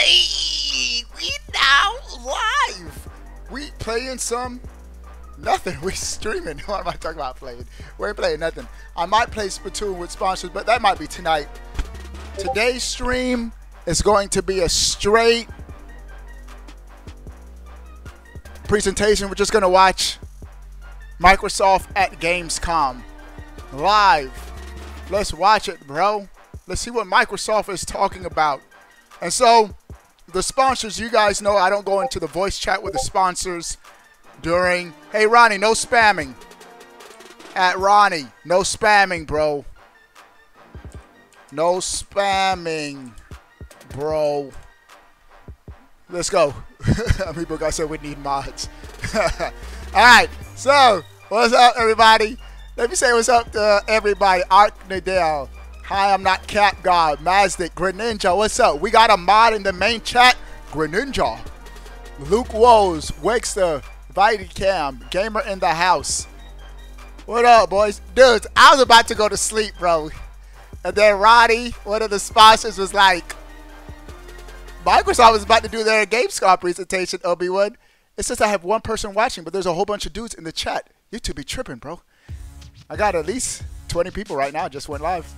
Hey, we now live. We playing some nothing. We streaming. What am I talking about playing? We ain't playing nothing. I might play Splatoon with sponsors, but that might be tonight. Today's stream is going to be a straight presentation. We're just gonna watch Microsoft at Gamescom live. Let's watch it, bro. Let's see what Microsoft is talking about. And so, the sponsors, you guys know I don't go into the voice chat with the sponsors during... Hey, Ronnie, no spamming. At Ronnie, no spamming, bro. No spamming, bro. Let's go. People guys said we need mods. Alright, so, what's up, everybody? Let me say what's up to everybody. Ark Nadell. Hi, I'm not Cat God. Mazdik, Greninja, what's up? We got a mod in the main chat. Greninja. Luke Woes, Wexter, Viticam, Gamer in the house. What up, boys? Dudes, I was about to go to sleep, bro. And then Roddy, one of the sponsors, was like, Microsoft was about to do their Gamescom presentation, Obi-Wan. It says I have one person watching, but there's a whole bunch of dudes in the chat. You two be tripping, bro. I got at least 20 people right now. Just went live.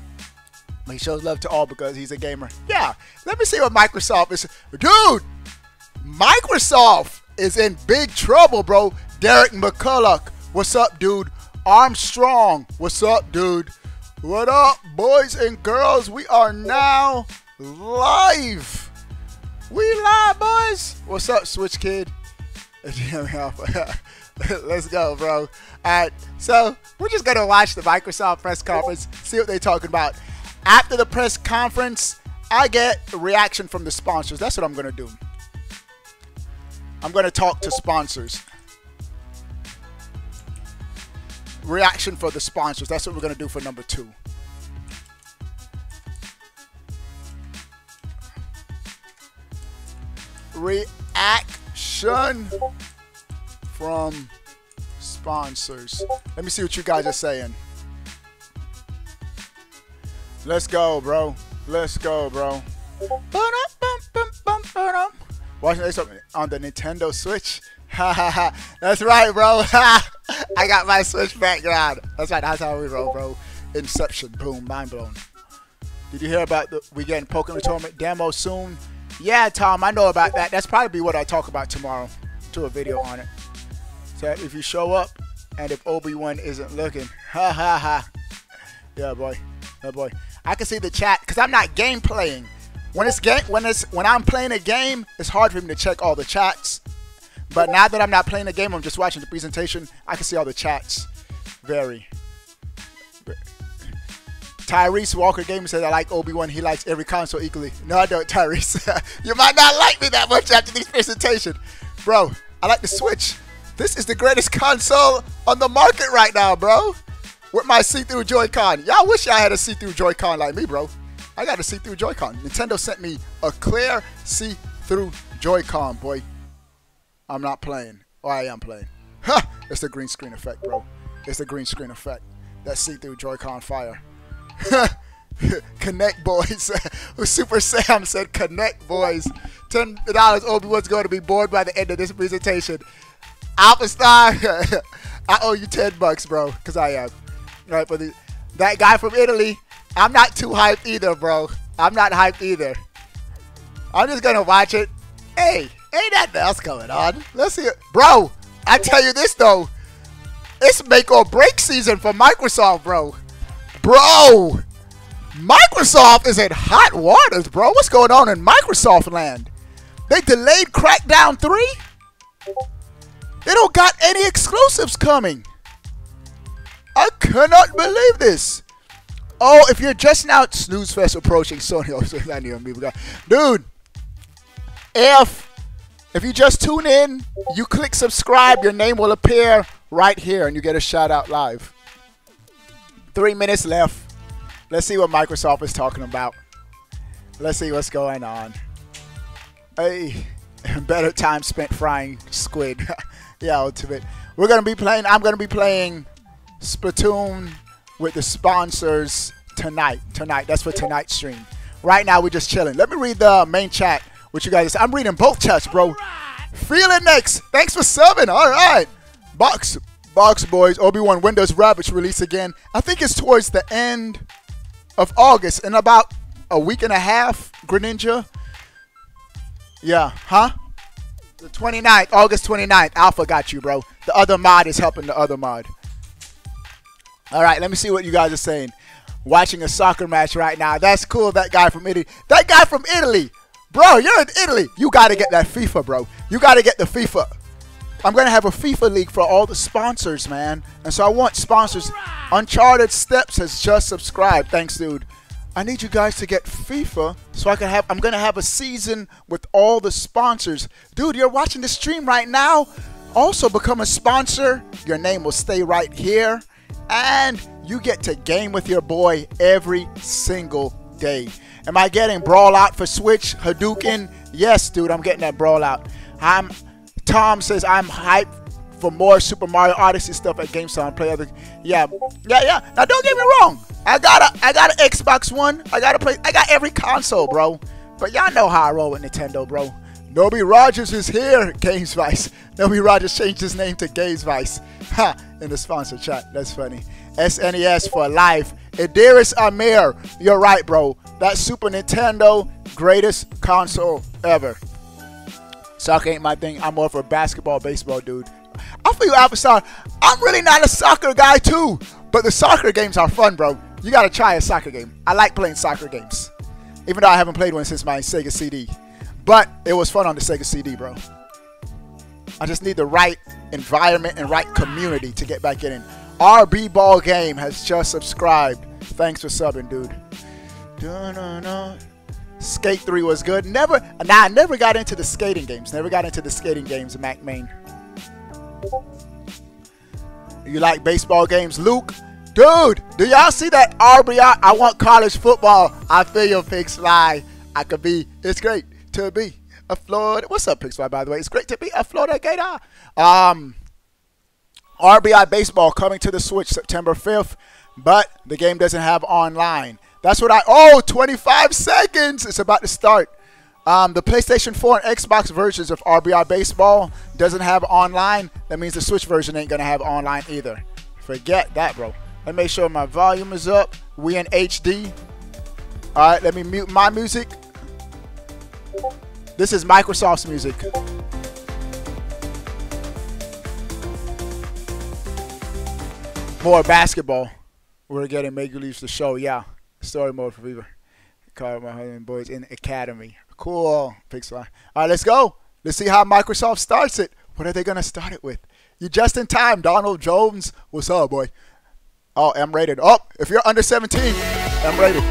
He shows love to all because he's a gamer. Yeah, let me see what Microsoft is. Dude, Microsoft is in big trouble, bro. Derek McCulloch, what's up, dude? Armstrong, what's up, dude? What up, boys and girls? We are now live. We live, boys. What's up, Switch Kid? Let's go, bro. All right, so we're just gonna watch the Microsoft press conference, see what they're talking about. After the press conference, I get a reaction from the sponsors. That's what I'm gonna do. I'm gonna talk to sponsors. Reaction for the sponsors. That's what we're gonna do for number 2. Reaction from sponsors. Let me see what you guys are saying. Let's go, bro. Let's go, bro. Watching this on the Nintendo Switch. That's right, bro. I got my Switch background. That's right. That's how we roll, bro. Inception. Boom. Mind blown. Did you hear about the we getting Pokemon Tournament demo soon? Yeah, Tom. I know about that. That's probably what I talk about tomorrow. Do a video on it. So if you show up and if Obi-Wan isn't looking, ha ha ha. Yeah, boy. Yeah, boy. I can see the chat because I'm not game playing. When I'm playing a game, it's hard for me to check all the chats. But now that I'm not playing a game, I'm just watching the presentation. I can see all the chats. Tyrese Walker Gamer said I like Obi-Wan. He likes every console equally. No, I don't, Tyrese. You might not like me that much after this presentation, bro. I like the Switch. This is the greatest console on the market right now, bro. With my see-through Joy-Con. Y'all wish y'all had a see-through Joy-Con like me, bro. I got a see-through Joy-Con. Nintendo sent me a clear see-through Joy-Con, boy. I'm not playing. Oh, I am playing. Ha! It's the green screen effect, bro. It's the green screen effect. That see-through Joy-Con fire. Connect, boys. Super Sam said, connect, boys. $10 Obi-Wan's going to be bored by the end of this presentation. Alpha Star, I owe you $10, bro, because I am. All right, but that guy from Italy, I'm not too hyped either, bro. I'm not hyped either. I'm just going to watch it. Hey, ain't nothing else going on. Let's see it. Bro, I tell you this, though. It's make or break season for Microsoft, bro. Bro, Microsoft is in hot waters, bro. What's going on in Microsoft land? They delayed Crackdown 3? They don't got any exclusives coming. I cannot believe this. Oh, if you're just now, Snooze Fest approaching Sony. Dude, if you just tune in, you click subscribe, your name will appear right here and you get a shout out live. 3 minutes left. Let's see what Microsoft is talking about. Let's see what's going on. Hey, better time spent frying squid. Yeah, ultimate. We're gonna be playing. I'm gonna be playing Splatoon with the sponsors tonight. That's for tonight's stream. Right now, we're just chilling. Let me read the main chat. what you guys. I'm reading both chats, bro. Feel it next. Thanks for subbing. All right. Box boys. Obi-Wan Windows Rabbits release again. I think it's towards the end of August, in about a week and a half. Greninja. Yeah. Huh? The 29th. August 29th. Alpha got you, bro. The other mod is helping the other mod. All right. Let me see what you guys are saying. Watching a soccer match right now. That's cool. That guy from Italy. That guy from Italy. Bro, you're in Italy. You got to get that FIFA, bro. You got to get the FIFA. I'm going to have a FIFA league for all the sponsors, man. And so I want sponsors. Uncharted Steps has just subscribed. Thanks, dude. I need you guys to get FIFA so I can have, I'm going to have a season with all the sponsors. Dude, you're watching the stream right now. Also become a sponsor. Your name will stay right here. And you get to game with your boy every single day. Am I getting Brawl Out for Switch? Hadouken? Yes, dude, I'm getting that Brawl Out. Tom says I'm hyped for more Super Mario Odyssey stuff at Gamescom. Play other, yeah. Now don't get me wrong. I got an Xbox One. I got every console, bro. But y'all know how I roll with Nintendo, bro. Noby Rogers is here. Games Vice. Noby Rogers changed his name to Games Vice. Ha! In the sponsor chat. That's funny. SNES for life. Idris Amir. You're right, bro. That Super Nintendo, greatest console ever. Soccer ain't my thing. I'm more for basketball, baseball, dude. I feel you, Alpha Star. I'm really not a soccer guy, too. But the soccer games are fun, bro. You got to try a soccer game. I like playing soccer games. Even though I haven't played one since my Sega CD. But it was fun on the Sega CD, bro. I just need the right environment and right community to get back in. RB Ball Game has just subscribed. Thanks for subbing, dude. Skate 3 was good. I never got into the skating games. Never got into the skating games, Mac Main. You like baseball games, Luke? Dude, do y'all see that RBI? I want college football. I feel your Pig Sly. I could be. It's great to be a Florida. What's up, Pig Sly, by the way? It's great to be a Florida Gator. RBI baseball coming to the Switch September 5th, but the game doesn't have online. That's what oh, 25 seconds. It's about to start. The PlayStation 4 and Xbox versions of RBI Baseball doesn't have online. That means the Switch version ain't going to have online either. Forget that, bro. Let me make sure my volume is up. We in HD. All right, let me mute my music. This is Microsoft's music. More basketball. We're getting Major Leagues to show. Yeah. Story mode for Fever. Call my husband boys in Academy. Cool. Pixel. All right, let's go. Let's see how Microsoft starts it. What are they going to start it with? You just in time, Donald Jones. What's up, boy? Oh, M rated. Oh, if you're under 17, M rated.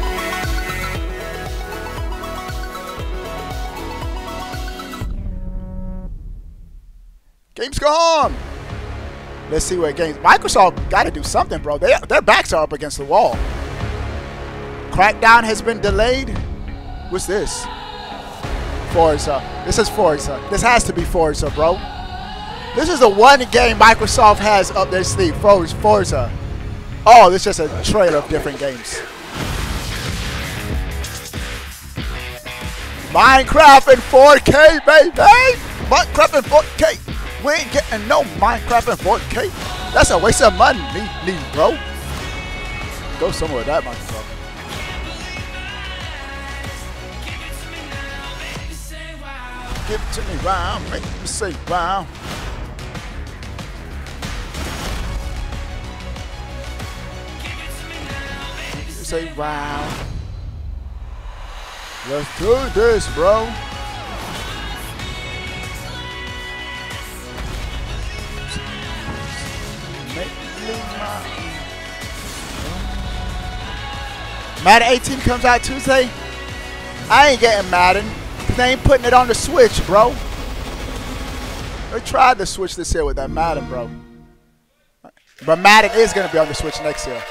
Gamescom. Let's see what games. Microsoft got to do something, bro. Their backs are up against the wall. Crackdown has been delayed. What's this? Forza. This is Forza. This has to be Forza, bro. This is the one game Microsoft has up their sleeve. Forza. Oh, this is just a trailer of different games. Minecraft in 4K, baby! Minecraft in 4K. We ain't getting no Minecraft in 4K. That's a waste of money, bro. Go somewhere with that Microsoft. Give it to me, wow. Make me say, wow. Say, wow. Let's do this, bro. Madden 18 comes out Tuesday. I ain't getting Madden. They ain't putting it on the Switch, bro. They tried the Switch this year with that Madden, bro. But Madden is going to be on the Switch next year.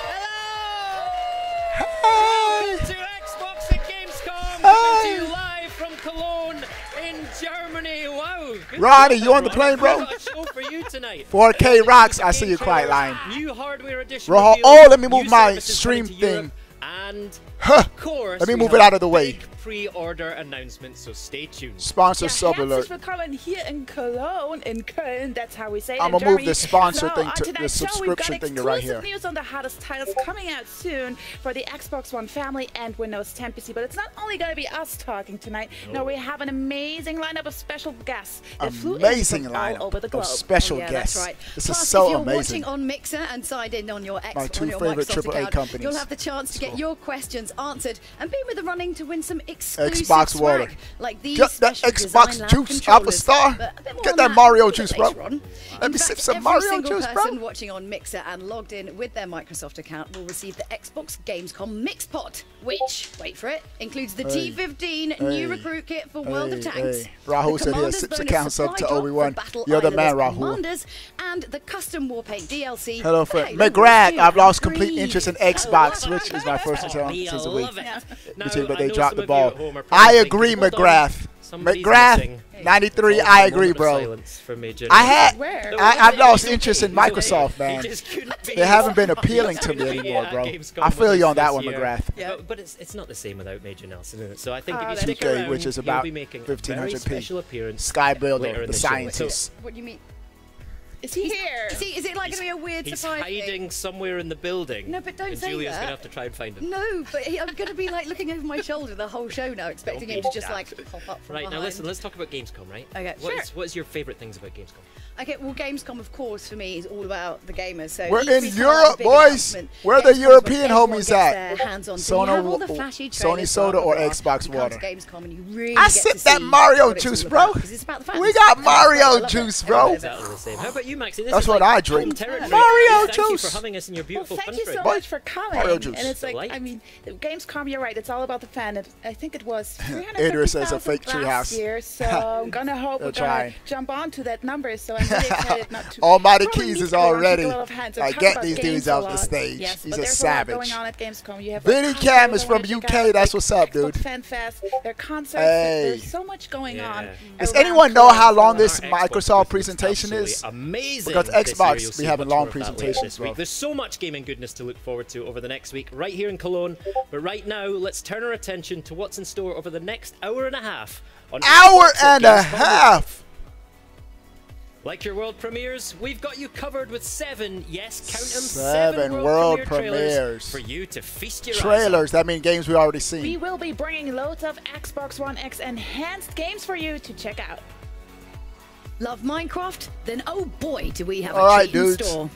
Welcome to Xbox at Gamescom, coming to you live from Cologne in Germany. Wow. Roddy, you on the plane, bro? Got a show for you tonight. 4K rocks. I see you quiet line. New hardware edition. Oh, let me move my stream thing. And let me move it out of the way. pre-order announcement, so stay tuned. Sponsor sub alert. Herzlich willkommen here in Cologne, in Köln. That's how we say it. I'm gonna move the sponsor so thing to the tonight's subscription show, we've thing got to right here. exclusive news on the hottest titles coming out soon for the Xbox One family and Windows 10 PC. But it's not only going to be us talking tonight. No, we have an amazing lineup of special guests that flew in from all over the globe. Of special guests. That's right. This Plus, is so if you're amazing. watching on Mixer and signed in on your My two favorite Microsoft AAA account, companies. you'll have the chance to get your questions answered and be with the running to win some exclusive Xbox swag, water. like these Get that special Xbox design lab juice out the controllers. star. But a bit more Get on that Mario juice, bro. later on. Let In me fact, sip some every Mario single juice, bro. person watching on Mixer and logged in with their Microsoft account will receive the Xbox Gamescom Mixpot, which, wait for it, includes the T15 new recruit kit for World of Tanks. Rahul said he has 6 accounts up to Obi-Wan. You're the man, Rahul. And the custom Warpaint DLC. Hello, friend. McGrath, I've lost complete interest in Xbox, which is my first time since a week. But they dropped the ball. I agree, McGrath. McGrath, 93, I agree, bro. I've lost interest in Microsoft, man. They haven't been appealing to me anymore, bro. I feel you on that one, McGrath. But it's not the same without Major Nelson, is it? So I think if you stick Decay, around, which is he'll about be making a very 1500p. special appearance Sky later Builder, in the the show. scientist. What do you mean? Is he here? Is it like going to be a weird He's surprise hiding thing? somewhere in the building. No, but don't and say Julia's that. going to have to try and find him. No, but I'm going to be like looking over my shoulder the whole show now, expecting him to just like pop up from Right, behind. now listen, let's talk about Gamescom, right? Okay, What is your favourite things about Gamescom? Okay, well, Gamescom, of course, for me is all about the gamers. So We're each in week I Europe, have a big boys. announcement. Where are the Gamescom's when European everyone homies gets at? their hands on. So you have all the flashy Sony trailers, Soda or blah, blah, Xbox blah. You Water? come to Gamescom and you really I get sip to that see Mario what it's juice, all bro. about, 'cause it's about the fans. We got And that's why I Mario love it. juice, I bro. love it. Exactly the same. How about you, Maxie? This That's is what like I drink. home territory. Mario Thank you juice. for having us in your Well, beautiful thank you country. so What? much for coming. Mario juice. And it's like, Delight. I mean, Gamescom, you're right. It's all about the fan. I think it was Idris says a 350,000 fake treehouse. last year. So I'm gonna hope we're trying. gonna jump onto that number. So I'm really excited not to. Almighty probably Keys need is to go on all ready. to Glove of Hands and I talk get about these games dudes a off the lot. stage. Yes, He's but a there's savage. a lot going on at Gamescom. You have Vinny like, Cam concerts is I wanna from check UK. out, That's like what's up, Xbox dude. Fan Fest, their concerts. Hey. There's so much going on. Does around anyone know how long Cologne. this Our Microsoft booth was presentation absolutely is? amazing. Because this Xbox, year. You'll we see have a much long more of that later presentation, this bro. week. There's so much gaming goodness to look forward to over the next week, right here in Cologne. But right now, let's turn our attention to what's in store over the next hour and a half. On Hour Xbox at and a Gamescom. half. Like your world premieres, we've got you covered with 7, yes, count them, 7 world world premiere premieres. trailers for you to feast your eyes Trailers, on. that means games we already We seen. will be bringing loads of Xbox One X enhanced games for you to check out. Love Minecraft? Then oh boy, do we have All a right, treat in dudes. store.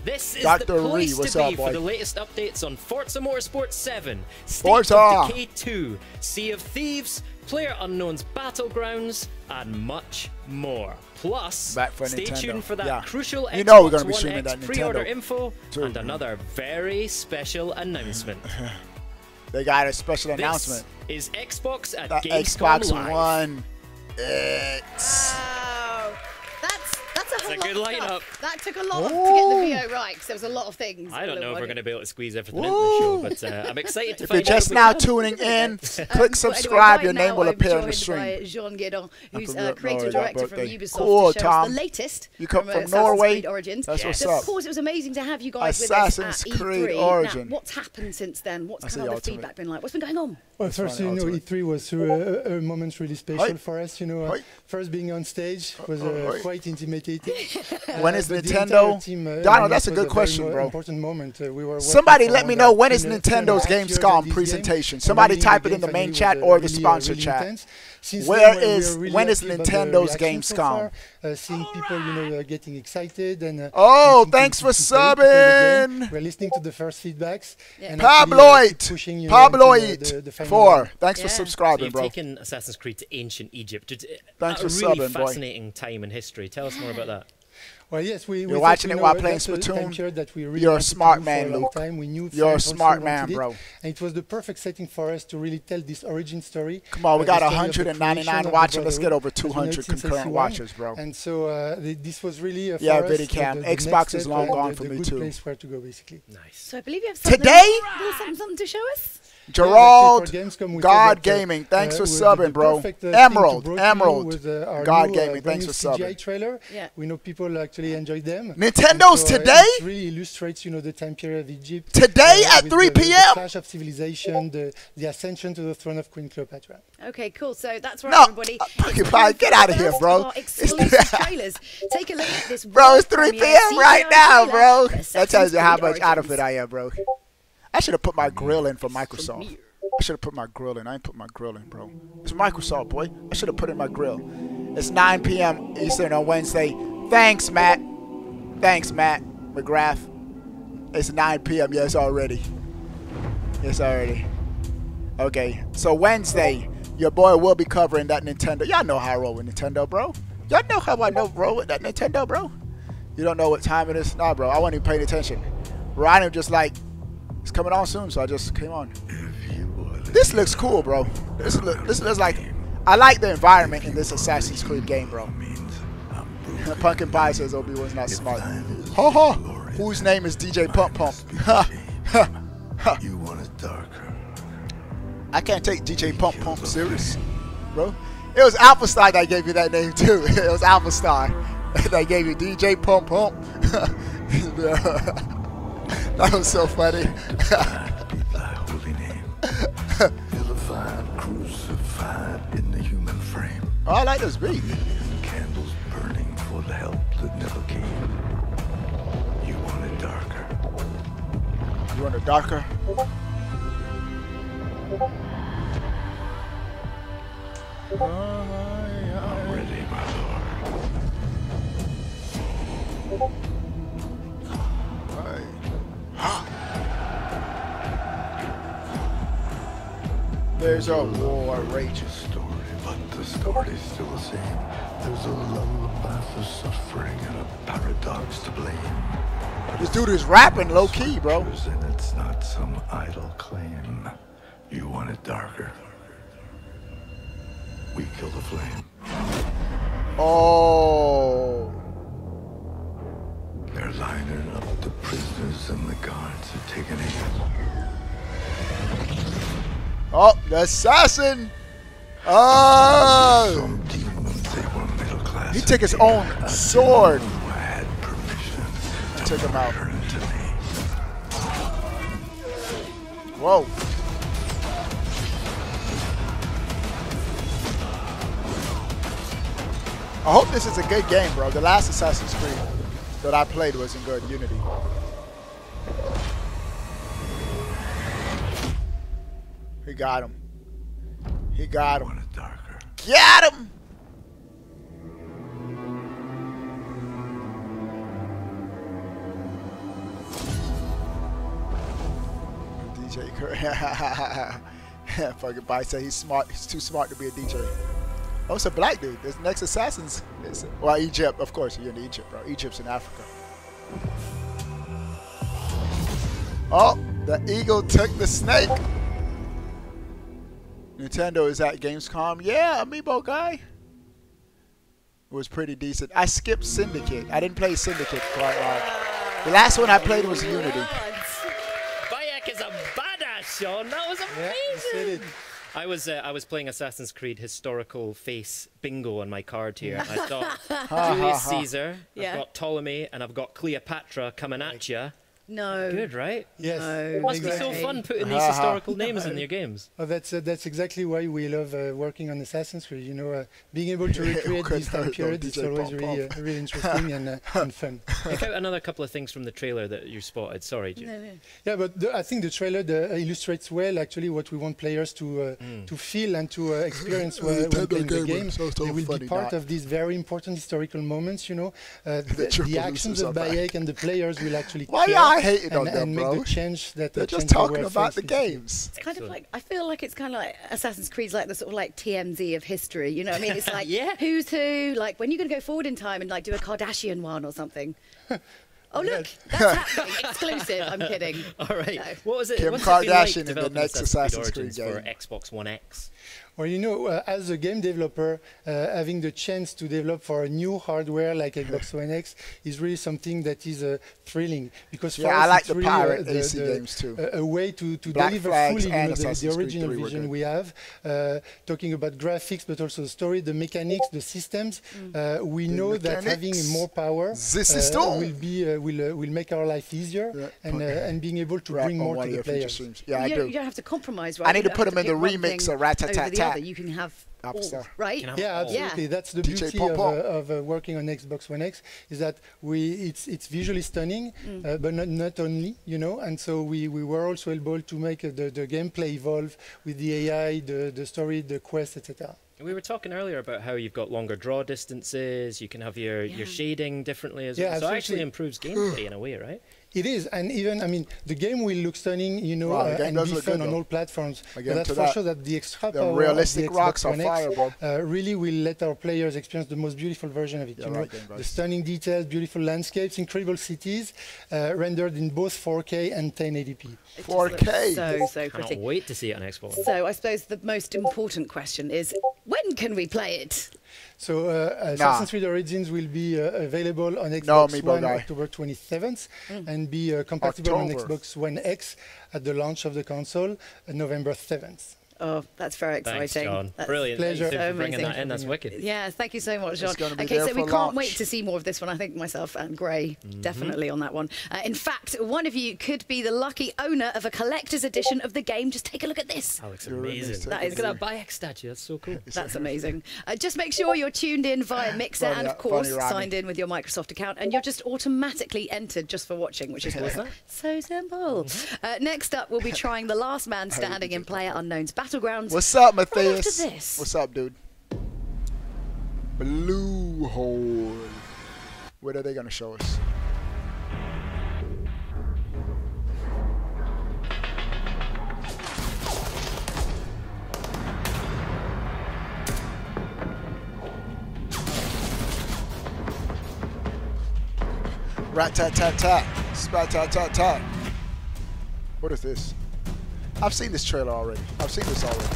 This is Dr. the Ree, place what's to up, be boy? for the latest updates on Forza Motorsport 7, State Forza. of Decay 2, Sea of Thieves, PlayerUnknown's Battlegrounds, and much more. Plus, Back for stay Nintendo. tuned for that Yeah. crucial You know we're Xbox gonna be One streaming X that pre-order Nintendo info too. and another very special announcement. They got a special This announcement. is Xbox at The Gamescom Xbox Live. One X. Wow. That's a a whole good lot of lineup. stuff. That took a lot to get the VO right, because there was a lot of things. I don't know if we're going to be able to squeeze everything Woo. into the show, but I'm excited to If you're find out. just if we now can. tuning in, Well, click subscribe. Your anyway, name will right appear now on the I'm stream. joined by Jean Guédon, who's from Norway, creative got director from birthday. Ubisoft, Cool, to show us Tom. the latest You come from Assassin's Norway? Creed Origins. That's what's so, up. Of course, it was amazing to have you guys Assassin's with us at Creed E3. Origin. Now, what's happened since then? What's That's kind the of the ultimate. feedback been like? What's been going on? Well, first, funny, ultimate. E3 was a moment really special Hi. for us. Hi. First being on stage was Hi. quite intimidating. When is but the Nintendo? entire team, Donald, that's a was good question, very bro. Important moment. We were Somebody working let for me around know when is 3.5 Nintend's years on Gamescom this presentation. game. Somebody And type it running in the game main family chat was, or the really, sponsor really chat. intense. Since Where then, we is- are really when is happy about the Nintendo's reaction so Gamescom? far, seeing people, getting excited and. Oh, wanting thanks to for play the game. subbing. We're listening to the first feedbacks. Yeah. and actually, Pabloid, keep pushing, Pabloid into the final 4. round. Thanks for Yeah. So subscribing, you've bro. taken Assassin's Creed to ancient Egypt. Thanks A for really subbing, boy. fascinating time in history. Tell us more about that. Well, yes, we You're watching it while playing that's a time Splatoon. period that we really You're a wanted to smart do man, for a long Luke. time. We knew You're a fans also smart man, wanted it, bro. And it was the perfect setting for us to really tell this origin story. Come on, we the got story of the 199 creation of the watching. Let's get Brotherhood, over as we know 200 it since concurrent 61. watchers, bro. And so this was really for Yeah, us, Vidicam. the Xbox next is step long and gone the for me good too. place where to go, basically. Nice. So I believe you have something, Today? something to show us? Gerald, Gamescom, God Gaming, thanks for subbing, bro. Emerald, God Gaming, thanks for subbing. Trailer. Yeah. We know people actually enjoyed them. Nintendo's so, today? It really illustrates, the time period of Egypt. Today at 3 p.m.? The clash of civilization, the ascension to the throne of Queen Cleopatra. Okay, cool. So that's right, No, everybody. get out of here, bro. Exclusive trailers. Take a look at this. Bro, it's 3 p.m. right now, bro. That That tells you how much out of it I am, bro. I should have put my grill in for Microsoft. I should have put my grill in. I ain't put my grill in, bro. It's Microsoft, boy. I should have put in my grill. It's 9 p.m. Eastern on Wednesday. Thanks, Matt. Thanks, Matt McGrath. It's 9 p.m. Yes, already. Yes, already. Okay, so Wednesday, your boy will be covering that Nintendo. Y'all know how I roll with Nintendo, bro. Y'all know how I roll with that Nintendo, bro. You don't know what time it is? Nah, bro. I wasn't even paying attention. Ryan just like, it's coming on soon, so I just came on. This looks cool, bro. This looks like, I like the environment in this Assassin's Creed game, bro. Pumpkin Pie says Obi-Wan's not smart. Ho ho! Whose name is DJ Pump Pump? You want it darker. I can't take DJ Pump Pump serious, bro. It was Alpha Star that gave you that name too. It was Alpha Star that gave you DJ Pump Pump. That was so funny. Thy holy name. Vilified, crucified in the human frame. Oh, I like this beat. Candles burning for the help that never came. You want it darker. You want it darker? I'm ready, my lord. There's a war raging. Story, but the story's still the same. There's a lullaby for suffering and a paradox to blame. This dude is rapping low key, bro. And it's not some idle claim. You want it darker. We kill the flame. Oh. They're lining up the prisoners and the guards are taking aim. Oh, the assassin! Oh! Some demons, they were middle class. He took his own sword. Who had permission to Took him out. turn to me. Whoa. I hope this is a good game, bro. The last Assassin's Creed that I played wasn't good. Unity. He got him. He got him. Want it darker. Got him! DJ Curry. Fucking Bite said he's smart. He's too smart to be a DJ. Oh, it's a black dude. This next Assassin's. Well, Egypt, of course. You're in Egypt, bro. Egypt's in Africa. Oh, the eagle took the snake. Nintendo is at Gamescom. Yeah, Amiibo guy. It was pretty decent. I skipped Syndicate. I didn't play Syndicate quite long. The last one I played was Unity. Bayek is a badass, Sean. That was amazing. Yeah, I was playing Assassin's Creed historical face bingo on my card here. And I thought Julius Caesar, Yeah. I've got Ptolemy, and I've got Cleopatra coming at you. No. Good, right? Yes. It must be so fun putting these historical names in your games. Oh, that's exactly why we love working on Assassin's Creed. You know, being able to recreate this time period is always really interesting and fun. Pick out another couple of things from the trailer that you spotted. Sorry, Jim. No. Yeah, but I think the trailer illustrates well actually what we want players to feel and to experience when playing the game. They will be part of these very important historical moments. You know, the actions of Bayek and the players will actually. Why y'all hating on them, and make bro? the change that They're just talking about the games. It's kind of like, I feel like it's kind of like Assassin's Creed's like the sort of like TMZ of history, you know what I mean? It's like, who's who, like when you're going to go forward in time and like do a Kardashian one or something. Oh, look, that's happening. Exclusive. I'm kidding. All right. No. What was it? Kim what's it been like Kardashian in the developing next Assassin's Creed Origins game. for Xbox One X? Well, you know, as a game developer, having the chance to develop for a new hardware like Xbox One X is really something that is thrilling. Because for us, I like it's the really pirate AC games too. A way to deliver fully the original vision we have. Talking about graphics, but also the story, the mechanics, the systems. We know that having more power will make our life easier and being able to bring more to the players. Yeah, I do. You don't have to compromise, right? I need to put them in the remix of Rat-a-tat-tat. You can have all, right? Yeah, absolutely. Yeah. That's the beauty of working on Xbox One X, is that it's visually stunning, but not only, you know. And so we were also able to make the gameplay evolve with the AI, the story, the quest, etc. We were talking earlier about how you've got longer draw distances, you can have your shading differently as well. So it actually improves gameplay in a way, right? It is, and even, I mean, the game will look stunning, you know, and be fun on all platforms. But that's for sure that the extra power realistic of the rocks Xbox on One fire, X really will let our players experience the most beautiful version of it. You know, the stunning details, beautiful landscapes, incredible cities, rendered in both 4K and 1080p. 4K. So pretty. Can't wait to see it on Xbox. So I suppose the most important question is, when can we play it? So Assassin's Creed Origins will be available on Xbox One October 27th and be compatible on Xbox One X at the launch of the console November 7th. Oh, that's very exciting. Thanks, John. That's brilliant. Pleasure. Thank you for bringing that in. That's wicked. Yeah, thank you so much, John. Okay, so we can't wait to see more of this one. I think myself and Gray definitely on that one. In fact, one of you could be the lucky owner of a collector's edition of the game. Just take a look at this. That looks amazing. That is look at that Bayek statue. That's so cool. That's amazing. Just make sure you're tuned in via Mixer and, of course, signed in with your Microsoft account, and you're just automatically entered just for watching, which is so simple. Next up, we'll be trying the last man standing in PlayerUnknown's Battlegrounds. What's up, Matthias? Right after this. What's up, dude? Blue hole. What are they gonna show us? Rat-tat-tat-tat. Spat-tat-tat-tat. What is this? I've seen this trailer already. I've seen this already.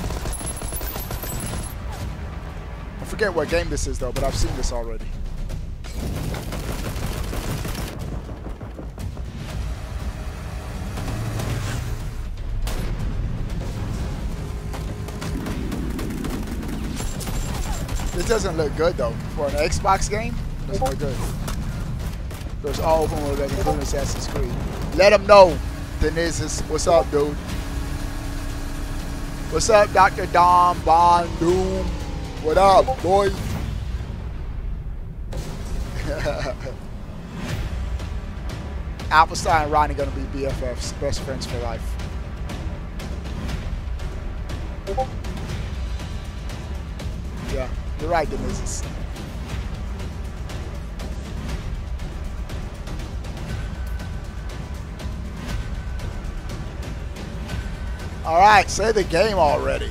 I forget what game this is though, but I've seen this already. This doesn't look good though. For an Xbox game, it doesn't look good. There's all open world, including Assassin's Creed. Let them know. Denise, what's up, dude? What's up, Dr. Dom, Bond, Doom? What up, boy? Applestar and Ronnie gonna be BFFs, best friends for life. Yeah, you're right, Denise. All right, say the game already.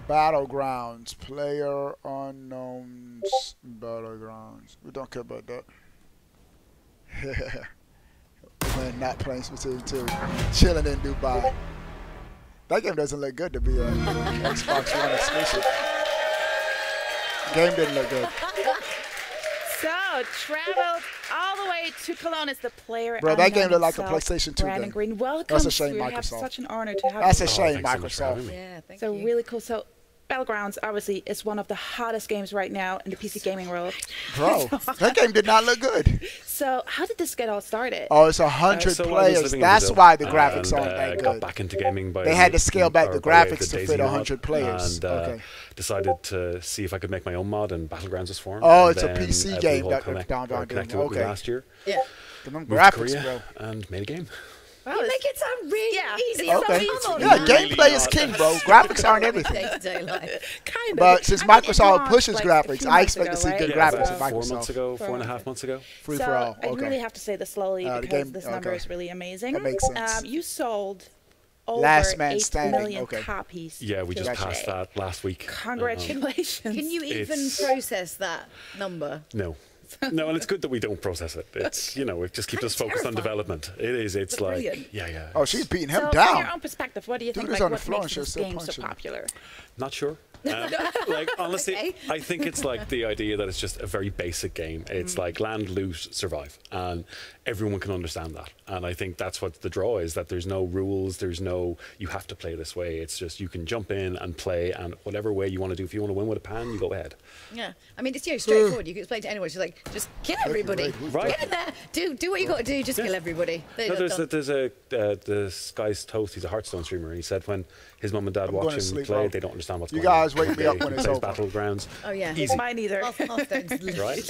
Battlegrounds, PlayerUnknown's Battlegrounds. We don't care about that. We're not playing Splatoon 2. Chilling in Dubai. That game doesn't look good to be an Xbox One exclusive. Game didn't look good. So, traveled all the way to Cologne is the player. Bro, that game looked like a PlayStation 2 Brandon game. Green, welcome. That's a shame, We Microsoft. have such an honor to have That's you. a shame, Thanks so much for Microsoft. having me. Yeah, thank So you. really cool. So Battlegrounds obviously is one of the hottest games right now in the PC gaming world. Bro, that game did not look good. So how did this get all started? Oh, it's 100 So I was players. living in That's Brazil why the graphics and, aren't that got good. back into gaming by They had to scale back the by graphics to Daisy fit mod, 100 players. And Okay. decided to see if I could make my own mod, and Battlegrounds was formed. Oh, and it's a then PC we game all that connected with me okay. last year. Yeah. Them Moved graphics, to Korea bro. and made a game. Wow, You make it sound really easy. Okay. Come on, Yeah, man. gameplay is king, bro. Graphics aren't everything. Day-to-day life. kind of. But since I mean, it Microsoft launched, pushes like, a graphics, few I months expect to ago, see right? good Yeah, graphics about in 4 months Microsoft. ago, 4.5 months ago. Free so for all. I really Okay. have to say this slowly The because game- this number is really amazing. That makes sense. You sold over Last man 8 standing, million okay. copies. Yeah, we just today. passed that last week. Congratulations. Can you even It's- process that number? No. truth. No, and it's good that we don't process it. It's, you know, it just keeps us focused on development. It is. It's like, brilliant. yeah. Oh, she's beating him So, down. from your own perspective, what do you think? Like, what makes this game so popular? Not sure. Like, honestly, Okay. I think it's like the idea that it's just a very basic game. It's like land, loot, survive, and everyone can understand that. And I think that's what the draw is, that there's no rules, there's no, you have to play this way. It's just, you can jump in and play, and whatever way you want to do. If you want to win with a pan, you go ahead. Yeah, I mean, it's straightforward. You can explain to anyone. She's like, just kill everybody. Right. Get in there. Do what you got to do. Just kill everybody. No, there's this guy's Toast. He's a Hearthstone streamer. And he said when his mum and dad watch him play, they don't understand what's going on. You guys wake me up when it's over. Battlegrounds. Oh yeah. Easy. Mine either. Right.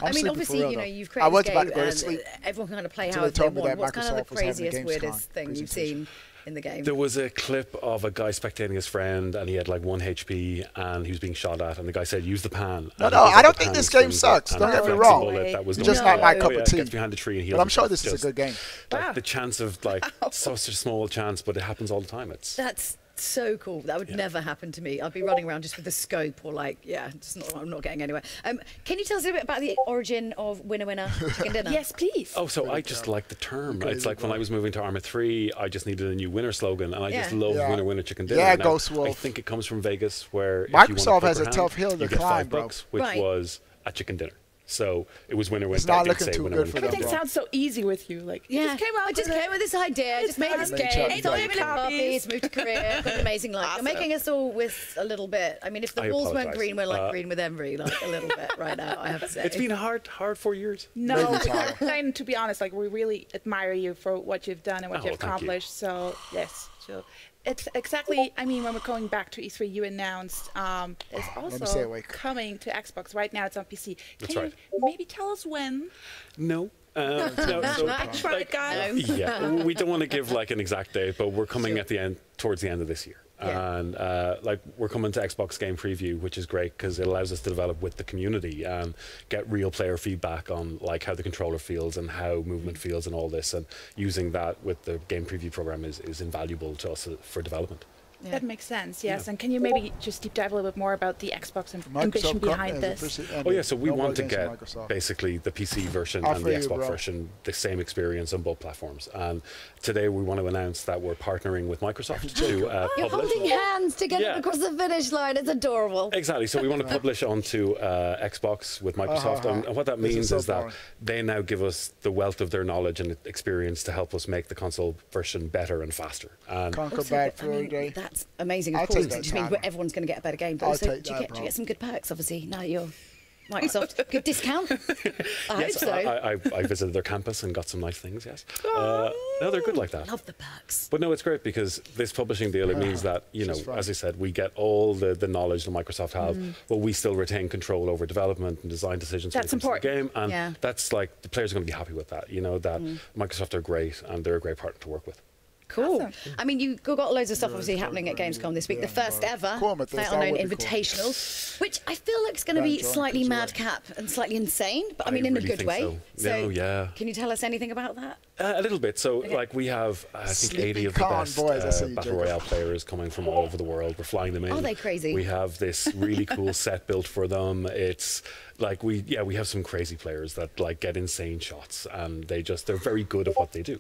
I mean, obviously, you know, you've created this game, and everyone can kind of play how they want. What's kind of the craziest, weirdest thing you've seen in the game? There was a clip of a guy spectating his friend, and he had like 1 HP, and he was being shot at, and the guy said, "Use the pan." No, I don't think this game sucks. Don't get me wrong. It's just not my cup of tea. Gets behind a tree and heals. But I'm sure this is a good game. Like the chance of like such a small chance, but it happens all the time. That's so cool. That would never happen to me. I'd be running around just with a scope or like, I'm not getting anywhere. Can you tell us a bit about the origin of Winner Winner Chicken Dinner? Yes, please. Oh, so I just like the term. It's like when I was moving to Arma 3, I just needed a new winner slogan, and I just love Winner Winner Chicken Dinner. Yeah, now, Ghost Wolf. I think it comes from Vegas, where Microsoft has a hand, tough hill to climb, bro. $5, which was a chicken dinner. So it was winner winner. It's not looking too good for them. Everything sounds so easy with you. Like, I just came with this idea. I just made this game. It's all copies. Moved to Korea. Got an amazing life. You're making us all with a little bit. I mean, if the walls weren't green, we're like green with envy, like a little bit right now. I have to say. It's been hard 4 years. No, and to be honest, like we really admire you for what you've done and what you've accomplished. So yes, so. It's exactly, I mean, when we're going back to E3, you announced it's also coming to Xbox. Right now it's on PC. Can you maybe tell us when? No. I tried, guys. Yeah, we don't want to give like an exact date, but we're coming at the end, towards the end of this year. And like we're coming to Xbox Game Preview, which is great because it allows us to develop with the community and get real player feedback on like how the controller feels and how movement feels and all this. And using that with the Game Preview program is invaluable to us for development. Yeah. That makes sense, yes. Yeah. And can you maybe just deep dive a little bit more about the Xbox ambition behind this? Oh yeah, so we want to get basically the PC version and the Xbox version, the same experience on both platforms. And today we want to announce that we're partnering with Microsoft to publish. You're holding hands together across the finish line. It's adorable. Exactly. So we want to publish onto Xbox with Microsoft. And what that means is that they now give us the wealth of their knowledge and experience to help us make the console version better and faster. And conquer bad for a day. That's amazing, of course. It just means everyone's going to get a better game. But also, do you get some good perks, obviously, now you're Microsoft? Good discount? I hope so. I visited their campus and got some nice things, yes. No, they're good like that. Love the perks. But no, it's great because this publishing deal, it means that, you know, as I said, we get all the knowledge that Microsoft have, but we still retain control over development and design decisions for the game. And that's like, the players are going to be happy with that, you know, that Microsoft are great and they're a great partner to work with. Cool. Awesome. I mean, you've got loads of stuff obviously happening at Gamescom this week. The first ever PlayerUnknown Invitational, which I feel like is going to be slightly madcap and slightly insane, but I mean in a good way. So can you tell us anything about that? A little bit. So like we have, I think 80 of the best Battle Royale players coming from all over the world. We're flying them in. Are they crazy? We have this really cool set built for them. It's like we have some crazy players that like get insane shots and they're very good at what they do.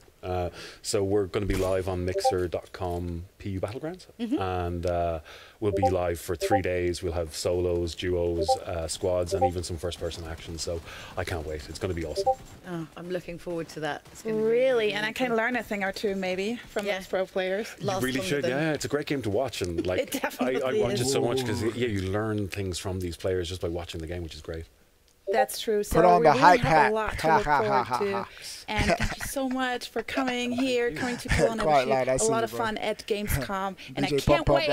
So we're going to be live on mixer.com PU Battlegrounds and we'll be live for 3 days. We'll have solos, duos, squads and even some first person action. So I can't wait. It's going to be awesome. Oh, I'm looking forward to that. It's really, and I can learn a thing or two maybe from those pro players. You really should. Yeah, it's a great game to watch and like it definitely I watch it so much because you learn things from these players just by watching the game, which is great. That's true. So put on the hype hat. A lot to look forward to. And thank you so much for coming here, coming to Cologne. A lot of fun at Gamescom, and I can't wait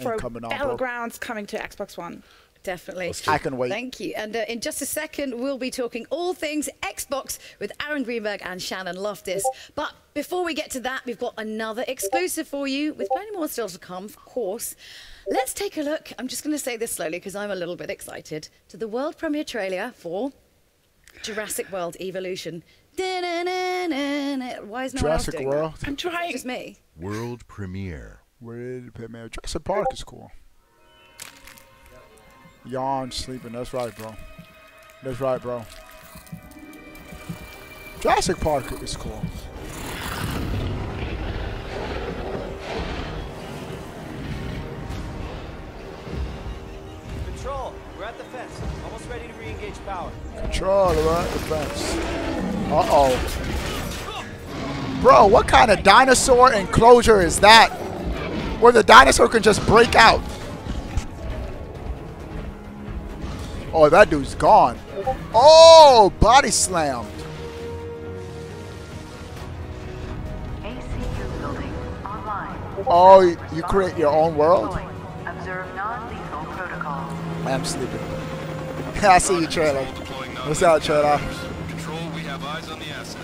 for Battlegrounds coming to Xbox One. Definitely. I can wait. Thank you. And in just a second, we'll be talking all things Xbox with Aaron Greenberg and Shannon Loftus. But before we get to that, we've got another exclusive for you with plenty more still to come, of course. Let's take a look. I'm just going to say this slowly because I'm a little bit excited. To the world premiere trailer for Jurassic World Evolution. Why is no one else doing that? I'm trying. Just me. World premiere. World premiere. Jurassic Park is cool. Yawn, sleeping. That's right, bro. That's right, bro. Jurassic Park is cool. Control, we're at the fence. Almost ready to re-engage power. Control, we're at the fence. Uh-oh. Bro, what kind of dinosaur enclosure is that? Where the dinosaur can just break out. Oh, that dude's gone. Oh, body slammed. Oh, you create your own world? Observe non-lethal protocol. I'm sleeping. I see you, trailer. What's up, trailer? Control, we have eyes on the asset.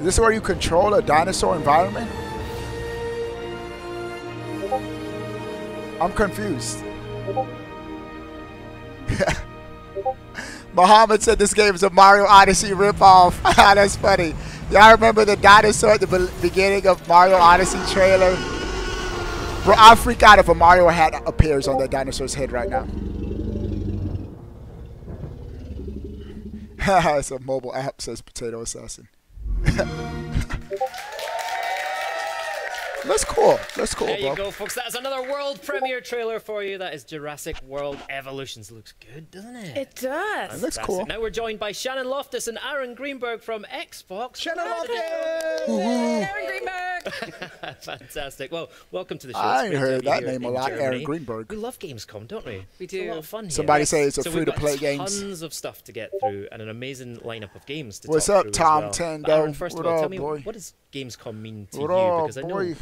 Is this where you control a dinosaur environment? I'm confused. Muhammad said this game is a Mario Odyssey ripoff. That's funny. Y'all remember the dinosaur at the beginning of Mario Odyssey trailer? Bro, I'll freak out if a Mario hat appears on that dinosaur's head right now. It's a mobile app, says Potato Assassin. That's cool. That's cool, there bro. you go, folks. That's another world premiere trailer for you. That is Jurassic World Evolutions. Looks good, doesn't it? It does. That's cool. Now we're joined by Shannon Loftus and Aaron Greenberg from Xbox. Shannon Loftus! Aaron Greenberg! Fantastic. Well, welcome to the show. I ain't It's great to heard have you that here name a in lot, Germany. Aaron Greenberg. We love Gamescom, don't we? We do. It's a lot of fun here. Somebody say it's a So free-to-play we've got games. tons of stuff to get through and an amazing lineup of games to What's talk up, through Tom as well. Tendo? But Aaron, first What of all, tell up, me, boy? what does Gamescom mean to What you? up, Because I know, boy?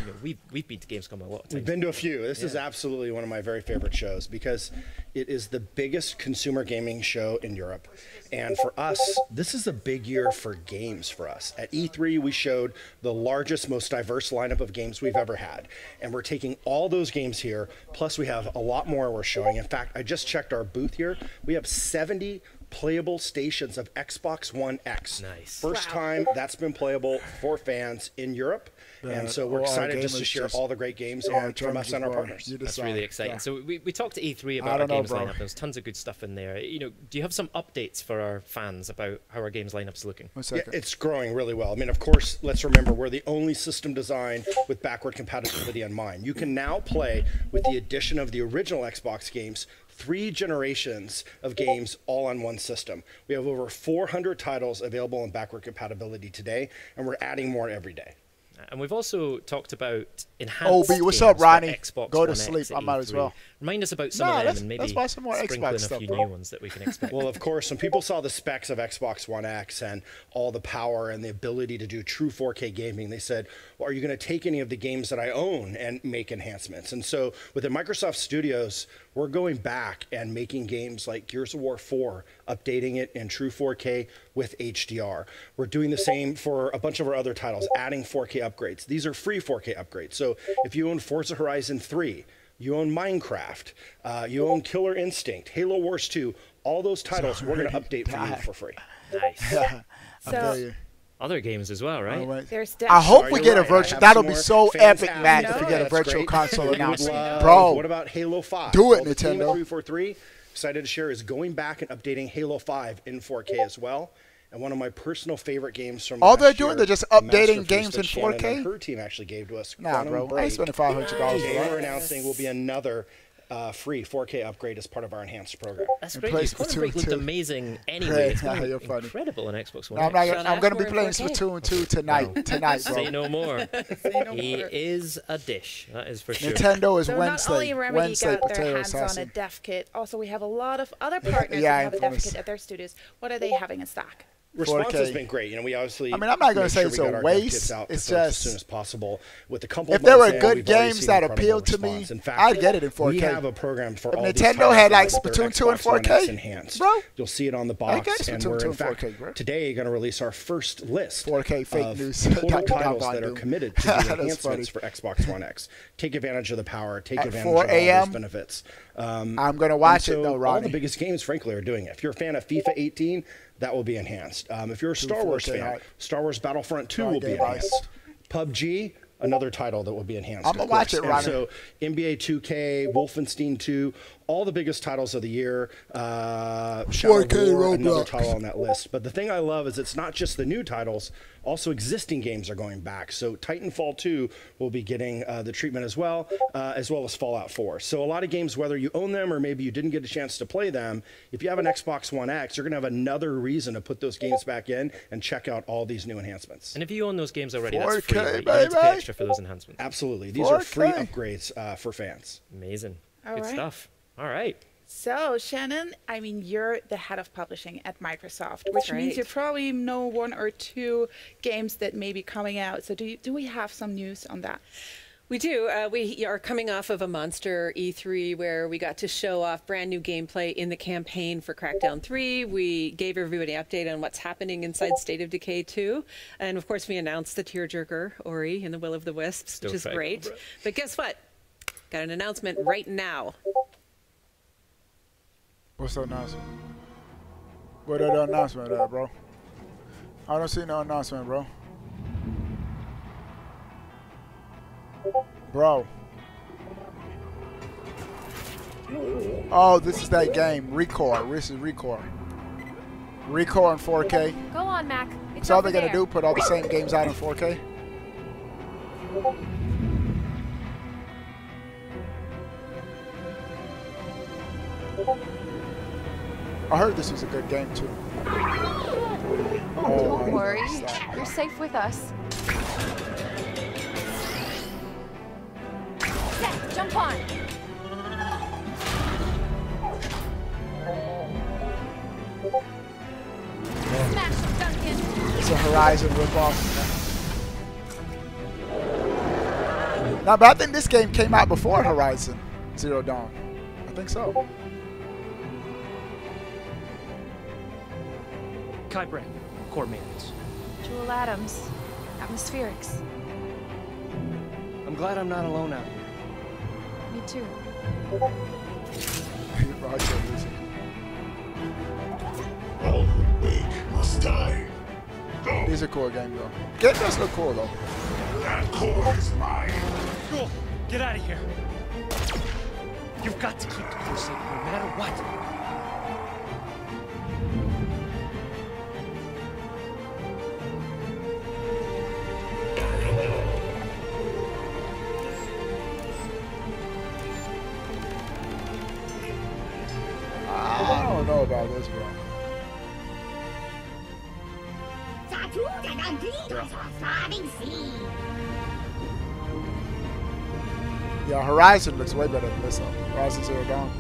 we've been to Gamescom a lot of times. We've been to a few. This is absolutely one of my very favorite shows because it is the biggest consumer gaming show in Europe. And for us, this is a big year for games for us. At E3, we showed the largest, most diverse lineup of games we've ever had. And we're taking all those games here, plus we have a lot more we're showing. In fact, I just checked our booth here. We have 70 playable stations of Xbox One X. Nice. First time that's been playable for fans in Europe. And so we're excited just to share all the great games from us and our partners. That's really exciting. So we talked to E3 about our games lineup. There's tons of good stuff in there. You know, do you have some updates for our fans about how our games lineup's looking? Yeah, it's growing really well. I mean, of course, let's remember we're the only system design with backward compatibility in mind. You can now play with the addition of the original Xbox games 3 generations of games all on one system. We have over 400 titles available in backward compatibility today, and we're adding more every day. And we've also talked about enhanced OB, what's games up, Ronnie? Xbox Go to One sleep. X at I might as E3. well. Remind us about some of them and maybe let's buy some more sprinkle Xbox in a stuff, few bro. new ones that we can expect. Well, of course, when people saw the specs of Xbox One X and all the power and the ability to do true 4K gaming, they said, well, are you going to take any of the games that I own and make enhancements? And so within Microsoft Studios, we're going back and making games like Gears of War 4, updating it in true 4K with HDR. We're doing the same for a bunch of our other titles, adding 4K upgrades. These are free 4K upgrades. So if you own Forza Horizon 3, you own Minecraft, you own Killer Instinct, Halo Wars 2, all those titles we're going to update for you for free. Nice. So, other games as well, right? there's I hope we get a right. virtual. I have That'll some be more so fans epic, out. Matt, No, if we get a that's virtual great. console We would announcement. love- Bro, What about Halo 5? Do it, Well, the team at Nintendo. 343, excited to share, is going back and updating Halo 5 in 4K as well. And one of my personal favorite games from all last they're doing, year, they're just the updating masterpiece games that in Shannon 4K? and her team actually gave to us. Nah, Quantum bro. I Break. ain't spending $500 for Today that. we're announcing will be another free 4K upgrade as part of our enhanced program. That's And great. play news. Quantum Break Splatoon looked 2. amazing anyway. Great. It's going You're funny. incredible on Xbox One. No, I'm, not, X. I'm going to be Ashmore playing 4K. Splatoon 2 tonight. Tonight, bro. Say no more. no He more. is a dish. That is for sure. Nintendo is So not only Wednesday. Remedy Wednesday got their Potato hands on a Assassin. dev kit, also we have a lot of other partners Yeah, that have a dev infamous. kit at their studios. What are they having in stock? Response 4K. has been great. You know, we obviously. I mean, I'm not gonna made say sure it's we a got our waste. dev kits out to It's folks as just- soon as possible. With a couple. If there were months in, good we've already games seen that incredible appealed to me, response. In fact, I'd get it in 4K. We have a program for If all these Nintendo titles had, like, with their Splatoon 2 in Xbox One X 4K, enhanced. bro, You'll see it on the I box, get and Splatoon we're 2 in in fact 4K, bro. today going to release our first list 4K fake of news. total Dr. titles Don that are Doom. committed to do That's enhancements funny. for Xbox One X. Take advantage of the power. Take At advantage 4 of all a.m., those benefits. I'm going to watch it, so though, all Ronnie. the biggest games, frankly, are doing it. If you're a fan of FIFA 18, that will be enhanced. If you're a Star Wars 4K fan, high. Star Wars Battlefront 2 will be game enhanced. PUBG, another title that will be enhanced. I'm going to watch it, Ronnie. So NBA 2K, Wolfenstein 2, all the biggest titles of the year. 4K War, another Roblox. title on that list. But the thing I love is it's not just the new titles, also existing games are going back. So Titanfall 2 will be getting the treatment as well as Fallout 4. So a lot of games, whether you own them or maybe you didn't get a chance to play them, if you have an Xbox One X, you're going to have another reason to put those games back in and check out all these new enhancements. And if you own those games already, that's 4K, free, right? You don't have to pay extra for those enhancements. Absolutely. These 4K. are free upgrades for fans. Amazing. All Good right. stuff. All right. So, Shannon, I mean, you're the head of publishing at Microsoft, which means you probably know one or two games that may be coming out. So do we have some news on that? We do. We are coming off of a monster E3 where we got to show off brand new gameplay in the campaign for Crackdown 3. We gave everybody an update on what's happening inside State of Decay 2. And of course, we announced the tearjerker, Ori and the Will of the Wisps, which is great. But guess what? Got an announcement right now. What's the announcement? What are the announcement at, bro? I don't see no announcement, bro. Bro. Oh, this is that game. ReCore. This is ReCore. ReCore in 4K. Go on, Mac. It's So all over they're going to there. do, put all the same games out in 4K? I heard this was a good game, too. Don't worry. You're safe with us. Set, jump on. Smash, Duncan. It's a Horizon ripoff. Now, but I think this game came out before Horizon Zero Dawn. I think so. Kai Brand, core maintenance. Jewel Adams. Atmospherics. I'm glad I'm not alone out here. Me too. All who wait must die. Go. These are cool games, though. Get this look cool, though. That core is mine. Cool. Get out of here. You've got to keep the core safe no matter what. I don't know about this, bro. Yeah, Horizon looks way better than this one. Horizon Zero Dawn.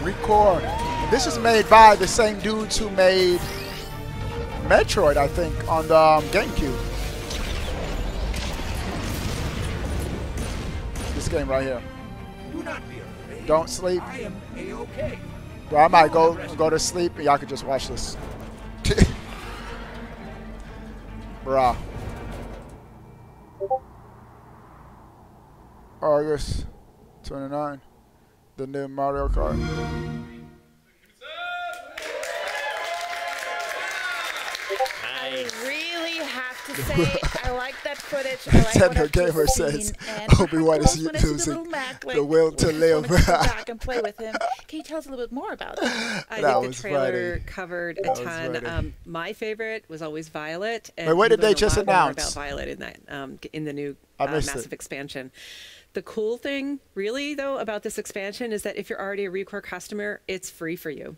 ReCore. This is made by the same dudes who made Metroid, I think, on the GameCube. This game right here. Do not be afraid. Don't sleep. I am A-okay. Bro, I might go to sleep and y'all could just watch this. Bruh. August 29. The new Mario Kart. I really have to say, I like that footage. I like what Techno I've Gamer just says seen, and Obi-Wan is when I see the using little Mac, like, the will to live. I wanna go back and play with him. Can you tell us a little bit more about it? I think the trailer covered a ton. My favorite was always Violet. And Wait, what did they learned a just lot more announce? about Violet in that in the new I missed massive it. expansion. The cool thing, really, though, about this expansion is that if you're already a ReCore customer, it's free for you.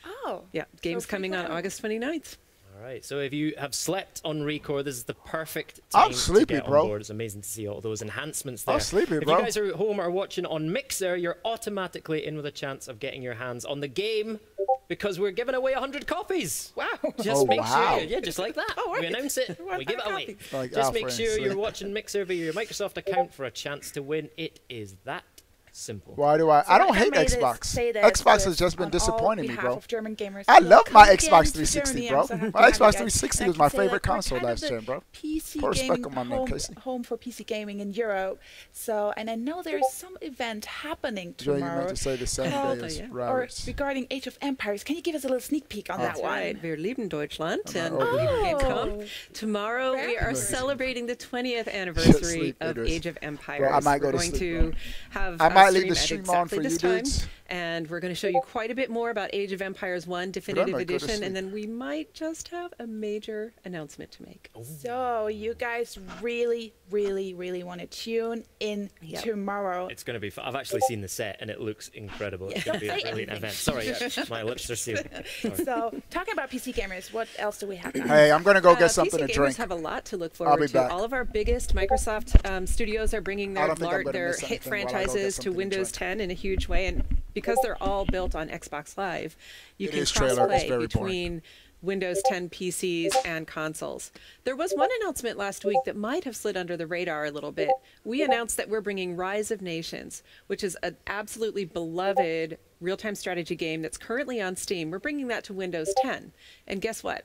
Oh. Yeah, game's coming on August 29th. All right, so if you have slept on ReCore, this is the perfect time I'm sleepy, to get bro. on board. It's amazing to see all those enhancements there. I'm sleepy, if bro. you guys are at home or watching on Mixer, you're automatically in with a chance of getting your hands on the game because we're giving away 100 copies. Wow. Just make wow. sure, yeah, just like that. Oh, right. We announce it, we give it away. Like Just our make friends sure say. you're watching Mixer via your Microsoft account for a chance to win. It is that Simple. Why do I? So I don't I'm hate ready to Xbox. say that Xbox has just been on disappointing all me, behalf bro. of German gamers. I Well, love my come again Xbox to 360, Germany. bro. I'm so happy My to have Xbox you guys. 360 I was can my say, favorite like, we're console kind of last the gen, bro. PC Put respect gaming on my man, Casey. home for PC gaming in Europe. So, and I know there's some event happening tomorrow. Joe, you meant to say the same called- day as or Rabbits. regarding Age of Empires. Can you give us a little sneak peek on that That's one? right. Wir lieben Deutschland and Oh. Gamescom. Tomorrow we are Nice. celebrating the 20th anniversary Sleep, of it is. Age of Empires. Bro, I might go we're to going sleep, to bro. have I might a leave the stream stream at on for exactly you this time, dudes. and we're going to show you quite a bit more about Age of Empires 1 Definitive might go to Edition, sleep. and then we might just have a major announcement to make. So you guys really, really, really want to tune in tomorrow. It's going to be fun. I've actually seen the set and it looks incredible. It's going to be a brilliant event. Sorry, my lips are sealed. Sorry. So, talking about PC gamers, what else do we have? Hey, I'm gonna go get something PC to gamers drink. have a lot to look I'll forward be to. back. All of our biggest Microsoft studios are bringing I their don't think I'm gonna their miss hit anything while I go get franchises to something to Windows drink. 10 in a huge way, and because they're all built on Xbox Live, you It can is trailer. It's cross-play very between Windows 10 PCs and consoles. There was one announcement last week that might have slid under the radar a little bit. We announced that we're bringing Rise of Nations, which is an absolutely beloved real-time strategy game that's currently on Steam. We're bringing that to Windows 10. And guess what?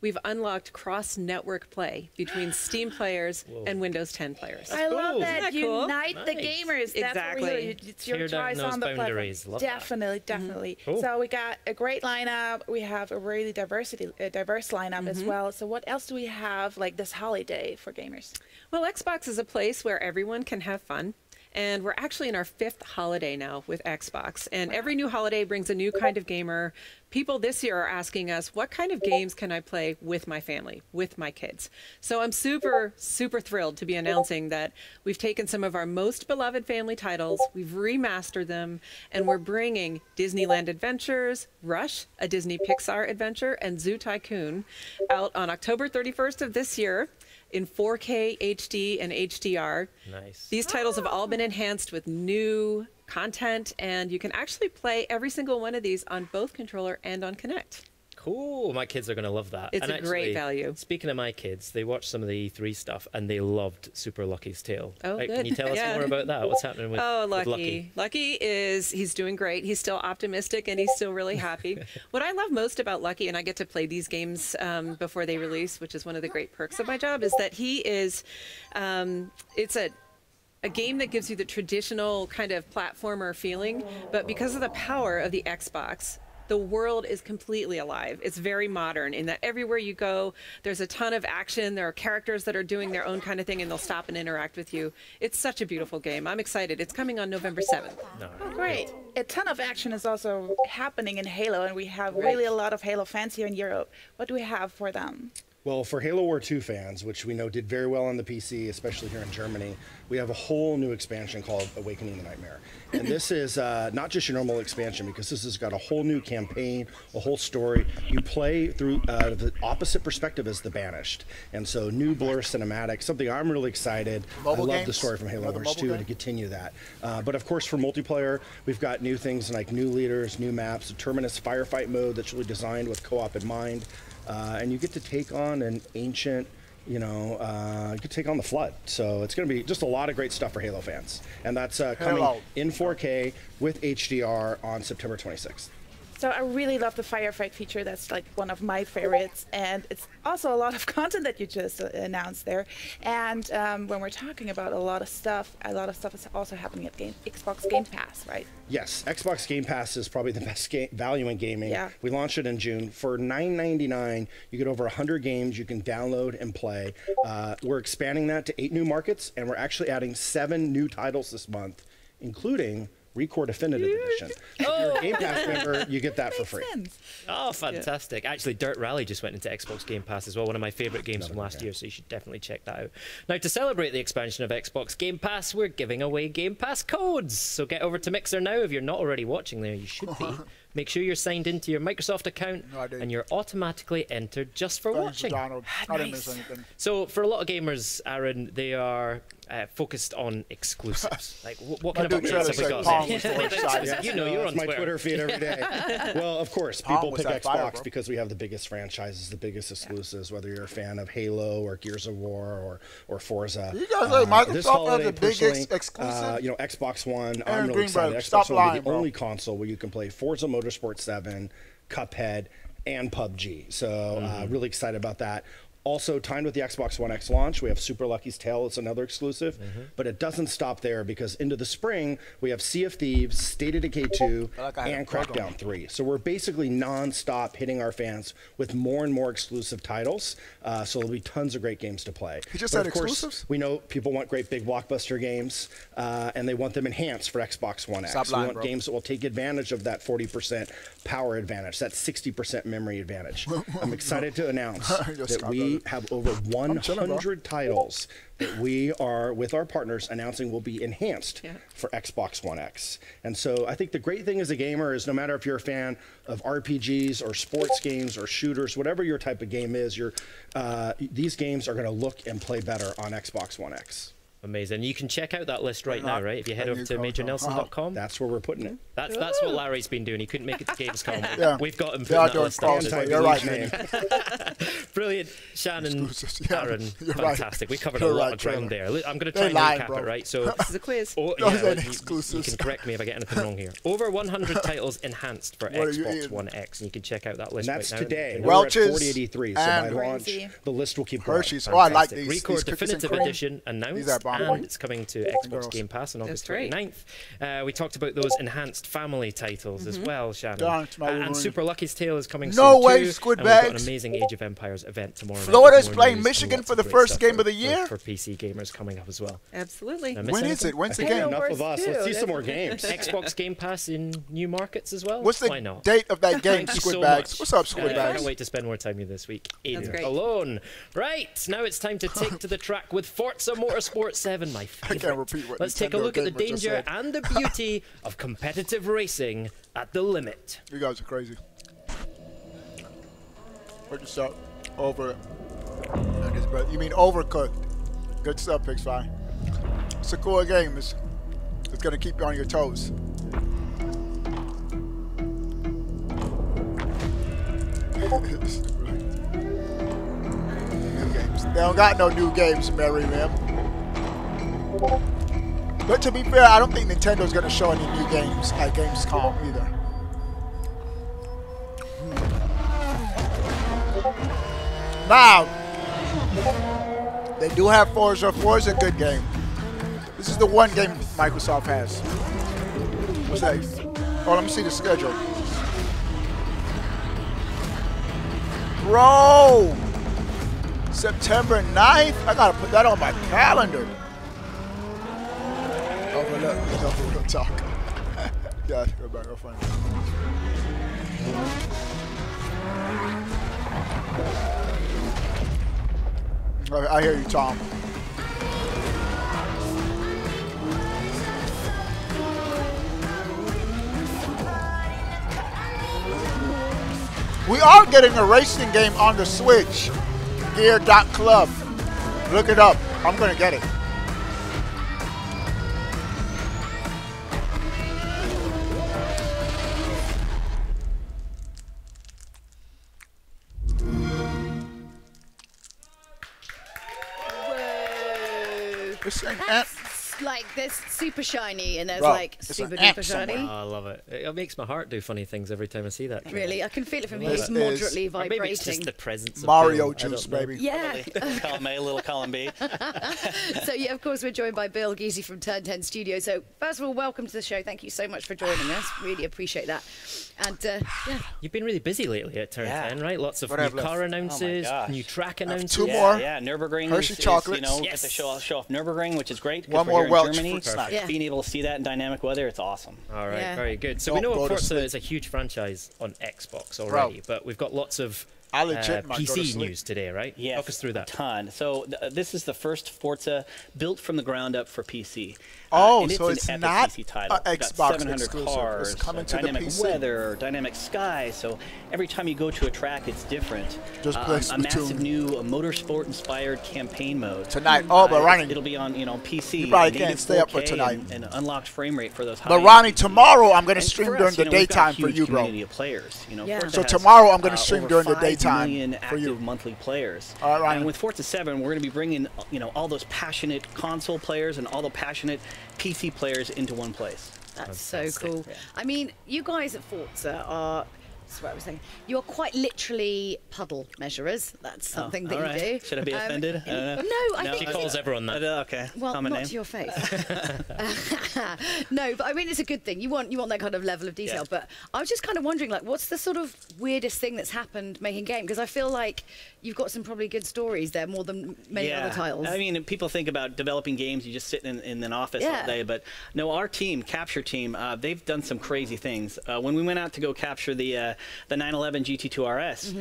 We've unlocked cross-network play between Steam players and Windows 10 players. I love cool. that. Isn't that cool? Unite the Nice. gamers. That's Exactly. what we it's your Tear down choice those on the boundaries. platform. Love that. Definitely, definitely. Cool. So we got a great lineup. We have a really diverse lineup as well. So what else do we have like this holiday for gamers? Well, Xbox is a place where everyone can have fun. And we're actually in our 5th holiday now with Xbox. And every new holiday brings a new kind of gamer. People this year are asking us, what kind of games can I play with my family, with my kids? So I'm super, super thrilled to be announcing that we've taken some of our most beloved family titles, we've remastered them, and we're bringing Disneyland Adventures, Rush, a Disney Pixar adventure, and Zoo Tycoon out on October 31st of this year in 4K HD and HDR. Nice. These titles have all been enhanced with new content, and you can actually play every single one of these on both controller and on Kinect. Cool. My kids are going to love that. It's And a great actually, value. Speaking of my kids, they watched some of the E3 stuff and they loved Super Lucky's Tale. Oh, Like, good. Can you tell us Yeah. more about that? What's happening with, Oh, with Lucky. Lucky he's doing great. He's still optimistic and he's still really happy. What I love most about Lucky, and I get to play these games before they release, which is one of the great perks of my job, is that he is, it's a game that gives you the traditional kind of platformer feeling, but because of the power of the Xbox, the world is completely alive. It's very modern in that everywhere you go, there's a ton of action. There are characters that are doing their own kind of thing and they'll stop and interact with you. It's such a beautiful game. I'm excited. It's coming on November 7th. Oh, great. A ton of action is also happening in Halo, and we have really a lot of Halo fans here in Europe. What do we have for them? Well, for Halo War 2 fans, which we know did very well on the PC, especially here in Germany, we have a whole new expansion called Awakening the Nightmare. And this is not just your normal expansion, because this has got a whole new campaign, a whole story. You play through the opposite perspective as the Banished. And so new blur cinematic, something I'm really excited. Mobile I love games? the story from Halo Another Wars mobile 2 game? to continue that. But of course, for multiplayer, we've got new things like new leaders, new maps, a Terminus firefight mode that's really designed with co-op in mind. And you get to take on an ancient, you get to take on the Flood. So it's going to be just a lot of great stuff for Halo fans. And that's coming in 4K with HDR on September 26th. So I really love the firefight feature. That's like one of my favorites, and it's also a lot of content that you just announced there. And when we're talking about a lot of stuff is also happening at Xbox Game Pass, right? Yes, Xbox Game Pass is probably the best value in gaming. Yeah. We launched it in June. For $9.99, you get over 100 games you can download and play. We're expanding that to 8 new markets, and we're actually adding 7 new titles this month, including ReCore Definitive Edition. If you're a Game Pass member, you get that for free. Oh, fantastic. Actually, Dirt Rally just went into Xbox Game Pass as well, one of my favorite games from last year, so you should definitely check that out. Now, to celebrate the expansion of Xbox Game Pass, we're giving away Game Pass codes. So get over to Mixer now. If you're not already watching there, you should be. Make sure you're signed into your Microsoft account, and you're automatically entered just for watching. Donald. I didn't miss anything. So for a lot of gamers, Aaron, they are focused on exclusives. Like, what kind of updates have we got? Palm was so excited. Yes, you know, you're on my Twitter feed every day. Well, of course, people pick Xbox because we have the biggest franchises, the biggest exclusives, whether you're a fan of Halo or Gears of War or Forza. You guys say Microsoft has the biggest exclusive? You know, Xbox One, I'm Aaron really excited. Greenberg, Xbox stop One will lying, be the bro. only console where you can play Forza Motorsport 7, Cuphead, and PUBG. So really excited about that. Also, timed with the Xbox One X launch, we have Super Lucky's Tale. It's another exclusive. But it doesn't stop there because into the spring, we have Sea of Thieves, State of Decay 2, and Crackdown 3. So we're basically non-stop hitting our fans with more and more exclusive titles. So there'll be tons of great games to play. You just but said of course, exclusives? we know people want great big blockbuster games, and they want them enhanced for Xbox One X. Stop lying, we want games that will take advantage of that 40% power advantage, that 60% memory advantage. I'm excited to announce that we have over 100 titles that we are, with our partners, announcing will be enhanced for Xbox One X. And so I think the great thing as a gamer is no matter if you're a fan of RPGs or sports games or shooters, whatever your type of game is, these games are going to look and play better on Xbox One X. Amazing. You can check out that list right now, right? If you head over to MajorNelson.com. That's where we're putting it. That's what Larry's been doing. He couldn't make it to Gamescom. Yeah. We've got him They are putting that doing list out. You're right, man. Brilliant. Shannon, Aaron, You're fantastic. Right. We covered You're a lot right, of ground Trevor. there. I'm going to try and lying, recap bro. it, right? So This is a quiz. You can correct me if I get anything wrong here. Over 100 titles enhanced for Xbox One X, and you can check out that list And that's right now. today. Welch's We're at 4083, so by launch, the list will keep growing. Hershey's. Oh, I like these. ReCore These cookies and Definitive cream. Edition announced, These are bomb. and it's coming to Xbox Game Pass on August 29th. We talked about those enhanced family titles as well, Shannon. And Super Lucky's Tale is coming soon No way, too, Squid and we've got an Bags. amazing Age of Empires event tomorrow night. Florida's More playing news Michigan and for lots the of great first stuff game of the year? for PC gamers coming up as well. Absolutely. When is it? When's the game? Enough of us. Let's see some more games. Xbox Game Pass in new markets as well. What's Why the not? date of that game, Thank you Squid so Bags? much. What's up, Squid I Bags? can't wait to spend more time with you this week in That's great. alone. Right, now it's time to take to the track with Forza Motorsport 7, my favorite. I can't repeat what Let's take a Nintendo look at the Gamer just danger said. and the beauty of competitive racing at the limit. You guys are crazy. What you up? Over. You mean overcooked? Good stuff, Pixfy. It's a cool game. It's gonna keep you on your toes. New games. They don't got no new games, Mary, man. But to be fair, I don't think Nintendo's gonna show any new games at Gamescom either. Now, they do have Forza. Forza's a good game. This is the one game Microsoft has. What's that? Oh, let me see the schedule. Bro! September 9th? I gotta put that on my calendar. Oh, no, we'll talk. Yeah, go back, I'll find it. I hear you, Tom. We are getting a racing game on the Switch. Gear.club. Look it up. I'm going to get it. That's like this super shiny and there's Bro, like it's super an ant duper shiny. Oh, I love it. It makes my heart do funny things every time I see that. Really, I can feel it from here. This It's is- moderately Or vibrating. maybe it's just the presence of Mario Bill. I juice, don't know. baby. Yeah. Column A, little column B. So yeah, of course, we're joined by Bill Geesey from Turn 10 Studio. So first of all, welcome to the show. Thank you so much for joining us. Really appreciate that. And yeah, You've been really busy lately at Turn 10, right? Lots of What have new left? car Oh my announces, gosh. new track I have announces. two more. Yeah, Nürburgring Hershey is, chocolates. you know, Yes. get to show off Nürburgring, which is great. One We're more here in Welch Germany. fruit snack. Yeah. Being able to see that in dynamic weather, it's awesome. All right, Yeah. very good. So Don't we know go to Forza sleep. is a huge franchise on Xbox already, but we've got lots of PC news today, right? Yes, Talk us through that. A ton. So this is the first Forza built from the ground up for PC. Oh, so it's it's an epic not PC title. an Xbox 700 exclusive. cars, It's coming to the dynamic PC. weather, dynamic sky. So every time you go to a track, it's different. Just play a massive new motorsport-inspired campaign mode tonight. Oh, but Ronnie, it'll be on PC. You probably can't stay up for tonight. And unlocked frame rate for those. But Ronnie, tomorrow I'm going to stream during the daytime for you, bro. Of players, So tomorrow I'm going to stream during the daytime for you. Active monthly players. All right, Ronnie. And with Forza 7, we're going to be bringing all those passionate console players and all the passionate PC players into one place. That's so cool. Yeah. I mean, you guys at Forza are. That's what I was saying. You're quite literally puddle measurers. That's something that you do. Should I be offended? I don't know. No, I think she calls everyone that. Okay. Well, common not name. to your face. No, but I mean it's a good thing. You want that kind of level of detail. Yeah. But I was just kind of wondering, like, what's the sort of weirdest thing that's happened making game? Because I feel like you've got some probably good stories there, more than many other titles. I mean, people think about developing games, you just sit in an office all day. But no, our team, Capture Team, they've done some crazy things. When we went out to go capture the 911 GT2 RS,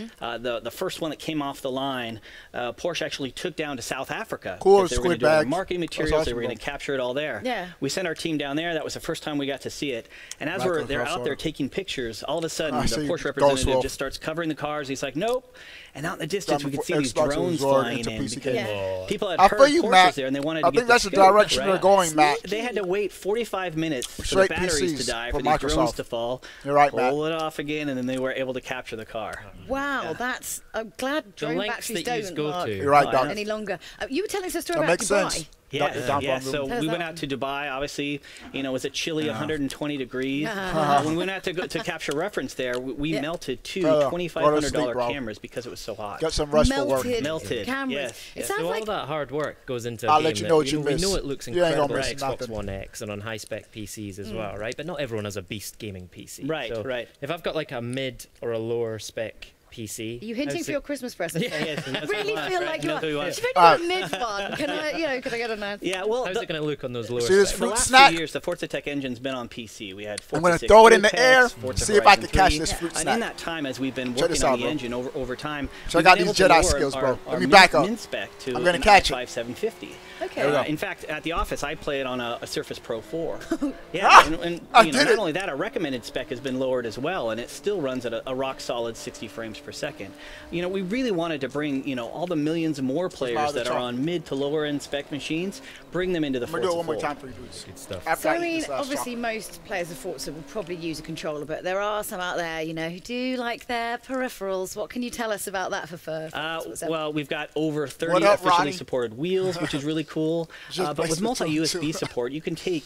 the first one that came off the line, Porsche actually took down to South Africa. Cool, they were going to do their marketing materials. They were going to capture it all there. Yeah. We sent our team down there. That was the first time we got to see it. And as they're out there taking pictures, all of a sudden the Porsche representative just starts covering the cars. He's like, nope. And out in the distance, we could see these drones flying in because people had heard Porsches there and they wanted to get I think that's the direction they're going, Matt. They had to wait 45 minutes for the batteries to die, for these drones to fall, pull it off again, and then they were able to capture the car. Wow, that's... I'm glad drone batteries don't last any longer. You were telling us a story about Dubai. Yeah. So we went out to Dubai. Obviously, it was a chilly 120 degrees. When we went out to capture reference there, we melted two $2,500 cameras because it was so hot. Got some restful work. Melted cameras. Yes. It sounds so like all that hard work goes into I'll a let game you know what you we miss. know it looks incredible on Xbox nothing. One X and on high-spec PCs as well, right? But not everyone has a beast gaming PC. Right. If I've got like a mid or a lower spec PC. Are you hinting for your Christmas present? Yes, I really feel like you are. You've only got a mid one. Can I get a nice? Yeah, well, how's it going to look on those lower specs? The last few years, the Forza Tech engine's been on PC. We had Forza I'm going to 6 throw it in the Apex, air, Forza see if I can Horizon catch 3. this fruit snack. And in that time, as we've been working on the engine over time, check out these Jedi skills, bro. Let me back up. I'm going to catch it. 750. Okay. In fact, at the office, I play it on a Surface Pro 4. Yeah, and not only that, our recommended spec has been lowered as well, and it still runs at a rock solid 60 frames per second. We really wanted to bring, all the millions more players that are on mid to lower end spec machines, bring them into the Forza fold. I'm going to do it one more fold. time for you, dudes. Good stuff. So, I mean, obviously most players of Forza will probably use a controller, but there are some out there, who do like their peripherals. What can you tell us about that for first? Well, we've got over 30 officially supported wheels, which is really cool. But with multi-USB support, you can take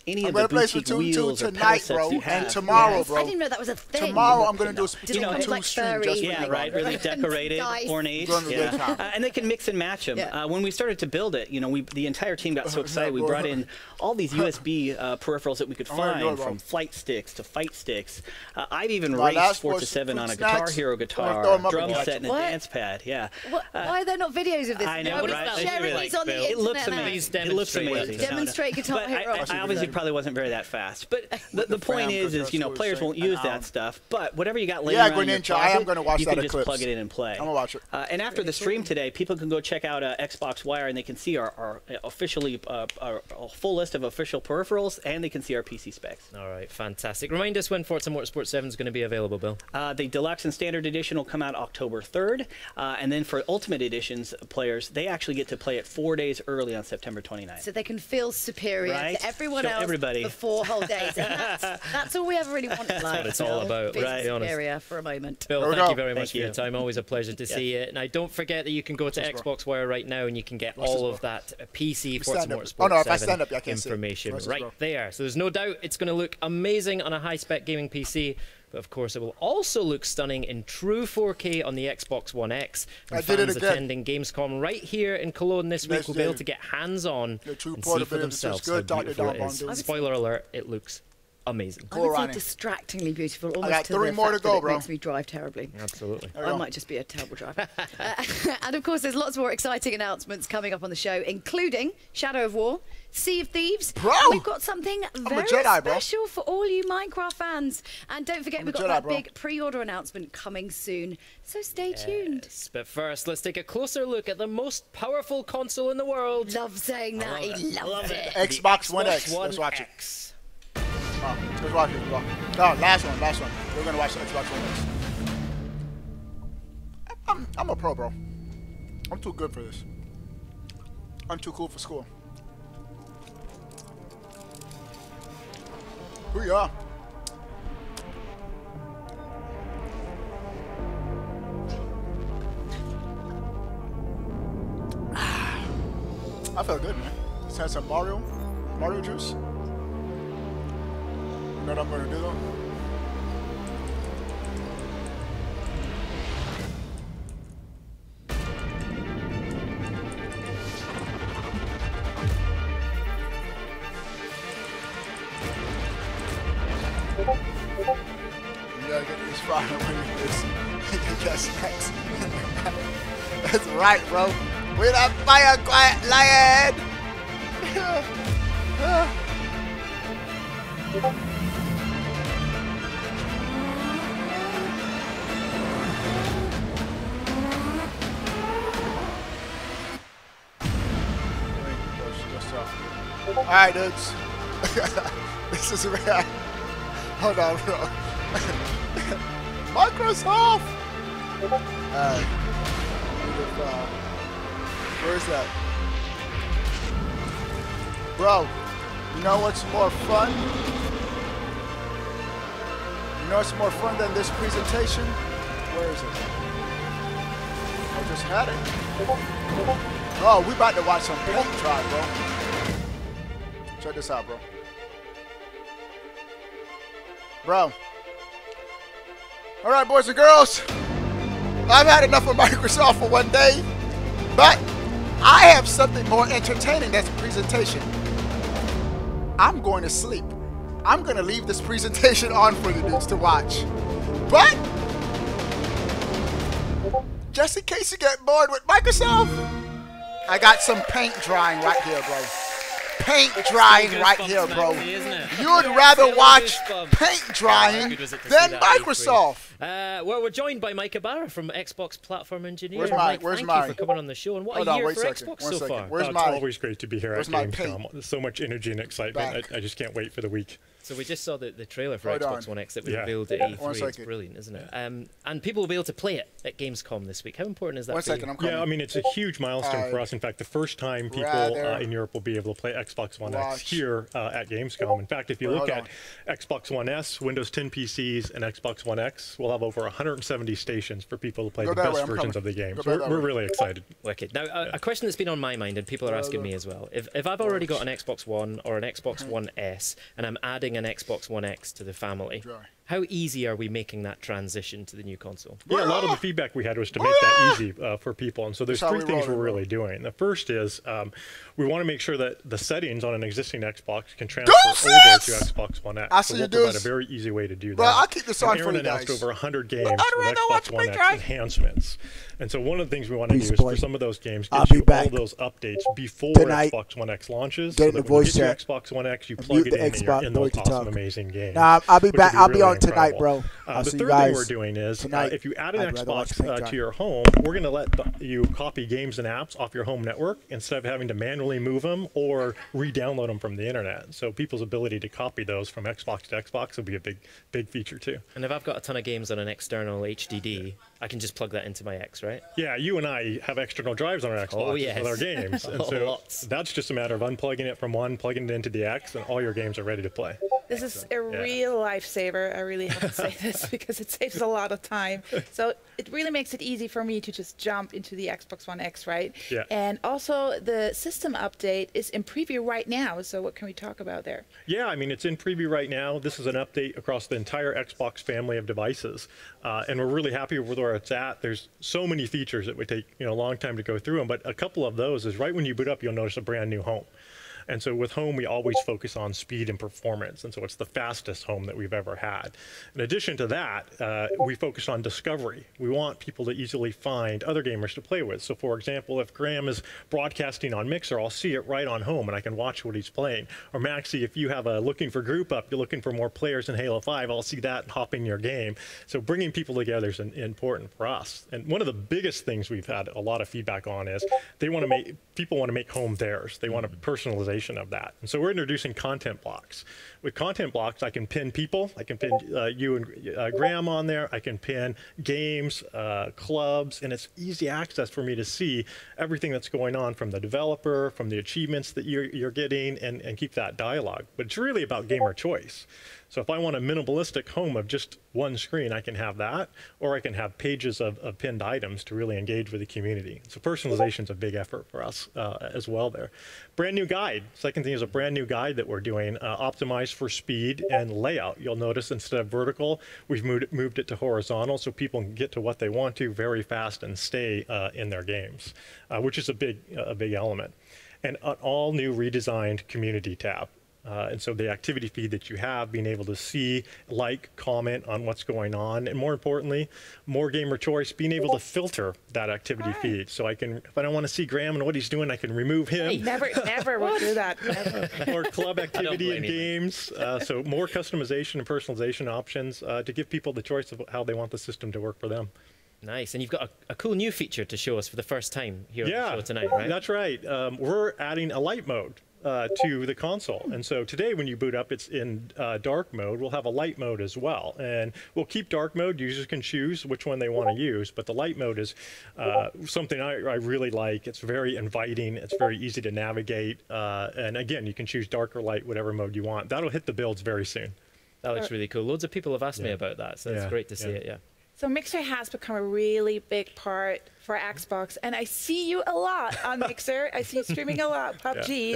any of the boutique wheels or pedal sets you have. And tomorrow, bro. I didn't know that was a thing. Tomorrow I'm going to do a Splatoon 2 like stream just for yeah, right. Really decorated, ornate. And they can mix and match them. When we started to build it, the entire team got so excited. We brought in all these USB peripherals that we could find, from flight sticks to fight sticks. I've even raced Forza 7 on a Guitar Hero guitar, drum set, and a dance pad. Yeah. Why are there not videos of this? I know, right? Sharing these on the internet. It looks amazing. It looks amazing. Demonstrate Guitar Hero. I obviously probably wasn't very that fast, but the point is players won't use that stuff. But whatever you got laying around in your closet, I am going to watch you that can just plug it in and play. I'm going to watch it. And after the stream today, people can go check out Xbox Wire, and they can see our officially our full list of official peripherals, and they can see our PC specs. All right, fantastic. Remind us when Forza Motorsport 7 is going to be available, Bill. The Deluxe and Standard Edition will come out October 3rd, and then for Ultimate Editions players, they actually get to play it 4 days early on September 29th. So they can feel superior to everyone else for 4 whole days. And that's all we ever really wanted. That's what it's all about, right? Superior for a moment. Bill, thank you very much for your time. Always a pleasure to see you. Now, don't forget that you can go to Xbox Wire right now and you can get all of that PC Forza Motorsport 7 information right there. So there's no doubt it's going to look amazing on a high-spec gaming PC. But of course, it will also look stunning in true 4K on the Xbox One X. And fans attending Gamescom right here in Cologne this week will be able to get hands-on and see for themselves how beautiful it is. Spoiler alert, it looks amazing. I would say distractingly beautiful. Almost I got to 3 the more to fact go, that it bro. makes me drive terribly. Absolutely. I might just be a terrible driver. And of course, there's lots more exciting announcements coming up on the show, including Shadow of War, Sea of Thieves. Bro! And we've got something very Jedi, special for all you Minecraft fans. And don't forget, we've got that big pre-order announcement coming soon. So stay tuned. But first, let's take a closer look at the most powerful console in the world. Love saying that. He loves it. Xbox One X. Let's watch it. Let's watch it. No, last one. We're going to watch the Xbox One X. I'm a pro, bro. I'm too good for this. I'm too cool for school. Booyah. I felt good, man. Let's have some Mario juice. You know what I'm gonna do though? You gotta get this fire when you get snacks. That's right, bro. We're that fire quiet lion! Alright, dudes. This is real. Hold on, bro. Microsoft! Alright. Where's that? Bro, you know what's more fun? You know what's more fun than this presentation? Where is it? I just had it. Oh, we about to watch some paint dry, bro. Check this out, bro. Bro. Alright, boys and girls. I've had enough of Microsoft for one day, but I have something more entertaining that's a presentation. I'm going to sleep. I'm going to leave this presentation on for you dudes to watch. But, just in case you get bored with Microsoft, I got some paint drying right here, bro. Paint drying right here, bro. You'd rather watch paint drying than Microsoft. Well, we're joined by Mike Ibarra from Xbox Platform Engineering. Where's Thank Mike? you for coming on the show. And what a year for Xbox so far. Where's It's always great to be here at Gamescom. There's so much energy and excitement. I just can't wait for the week. So we just saw the trailer for Xbox One X that was revealed at E3. It's brilliant, isn't it? And people will be able to play it at Gamescom this week. How important is that for you? Yeah, I mean, it's a huge milestone for us. In fact, the first time people in Europe will be able to play Xbox One X here at Gamescom. In fact, if you look at Xbox One S, Windows 10 PCs, and Xbox One X, we'll have over 170 stations for people to play the best versions of the game. So we're really excited. Wicked. Now, a question that's been on my mind, and people are asking me as well. If I've already got an Xbox One or an Xbox One S, and I'm adding an Xbox One X to the family, how easy are we making that transition to the new console? Yeah, a lot of the feedback we had was to make that easy for people. And so there's 3 things we're really doing. The first is we want to make sure that the settings on an existing Xbox can transfer over to Xbox One X. So we'll provide a very easy way to do that. Well, I'll keep this on for Aaron you guys. announced over 100 games with Xbox One X enhancements. And so one of the things we want to do is for some of those games, get you all those updates before Xbox One X launches. So that when you get your Xbox One X, you plug it in and you're in those awesome, amazing games. Nah, I'll be back. I'll be on tonight, bro. The third thing we're doing is if you add an Xbox to your home, we're going to let you copy games and apps off your home network instead of having to manually move them or re-download them from the internet. So people's ability to copy those from Xbox to Xbox will be a big feature too. And if I've got a ton of games on an external HDD, I can just plug that into my X, right? Yeah, you and I have external drives on our Xbox with our games. And so that's just a matter of unplugging it from one, plugging it into the X, and all your games are ready to play. This is a real lifesaver. I really have to say this because it saves a lot of time. So it really makes it easy for me to just jump into the Xbox One X, right? Yeah. And also the system update is in preview right now. So what can we talk about there? Yeah, I mean, it's in preview right now. This is an update across the entire Xbox family of devices. And we're really happy with where it's at. There's so many features that would take a long time to go through them. But a couple of those is right when you boot up, you'll notice a brand new home. And so with home, we always focus on speed and performance. And so it's the fastest home that we've ever had. In addition to that, we focus on discovery. We want people to easily find other gamers to play with. So for example, if Graham is broadcasting on Mixer, I'll see it right on home and I can watch what he's playing. Or Maxi, if you have a looking for group up, you're looking for more players in Halo 5, I'll see that and hop in your game. So bringing people together is important for us. And one of the biggest things we've had a lot of feedback on is people want to make home theirs. They want a personalization of that. And so we're introducing content blocks. With content blocks, I can pin people. I can pin you and Graham on there. I can pin games, clubs, and it's easy access for me to see everything that's going on from the developer, from the achievements that you're getting, and keep that dialogue. But it's really about gamer choice. So if I want a minimalistic home of just one screen, I can have that, or I can have pages of pinned items to really engage with the community. So personalization is a big effort for us as well there. Brand new guide. Second thing is a brand new guide that we're doing, optimized for speed and layout. You'll notice instead of vertical, we've moved it to horizontal so people can get to what they want to very fast and stay in their games, which is a big element. And an all new redesigned community tab. And so the activity feed that you have, being able to see, comment on what's going on, and more importantly, more gamer choice, being able to filter that activity feed. So I can, if I don't want to see Graham and what he's doing, I can remove him. Hey, never will do that. Never. Or club activity in games. So more customization and personalization options to give people the choice of how they want the system to work for them. Nice. And you've got a cool new feature to show us for the first time here on the show tonight, right? That's right. We're adding a light mode to the console. And so today when you boot up, it's in dark mode. We'll have a light mode as well. And we'll keep dark mode. Users can choose which one they want to use. But the light mode is something I really like. It's very inviting. It's very easy to navigate. And again, you can choose dark or light, whatever mode you want. That'll hit the builds very soon. That looks really cool. Loads of people have asked me about that. So it's great to see it, So Mixer has become a really big part for Xbox, and I see you a lot on Mixer. I see you streaming a lot, PUBG.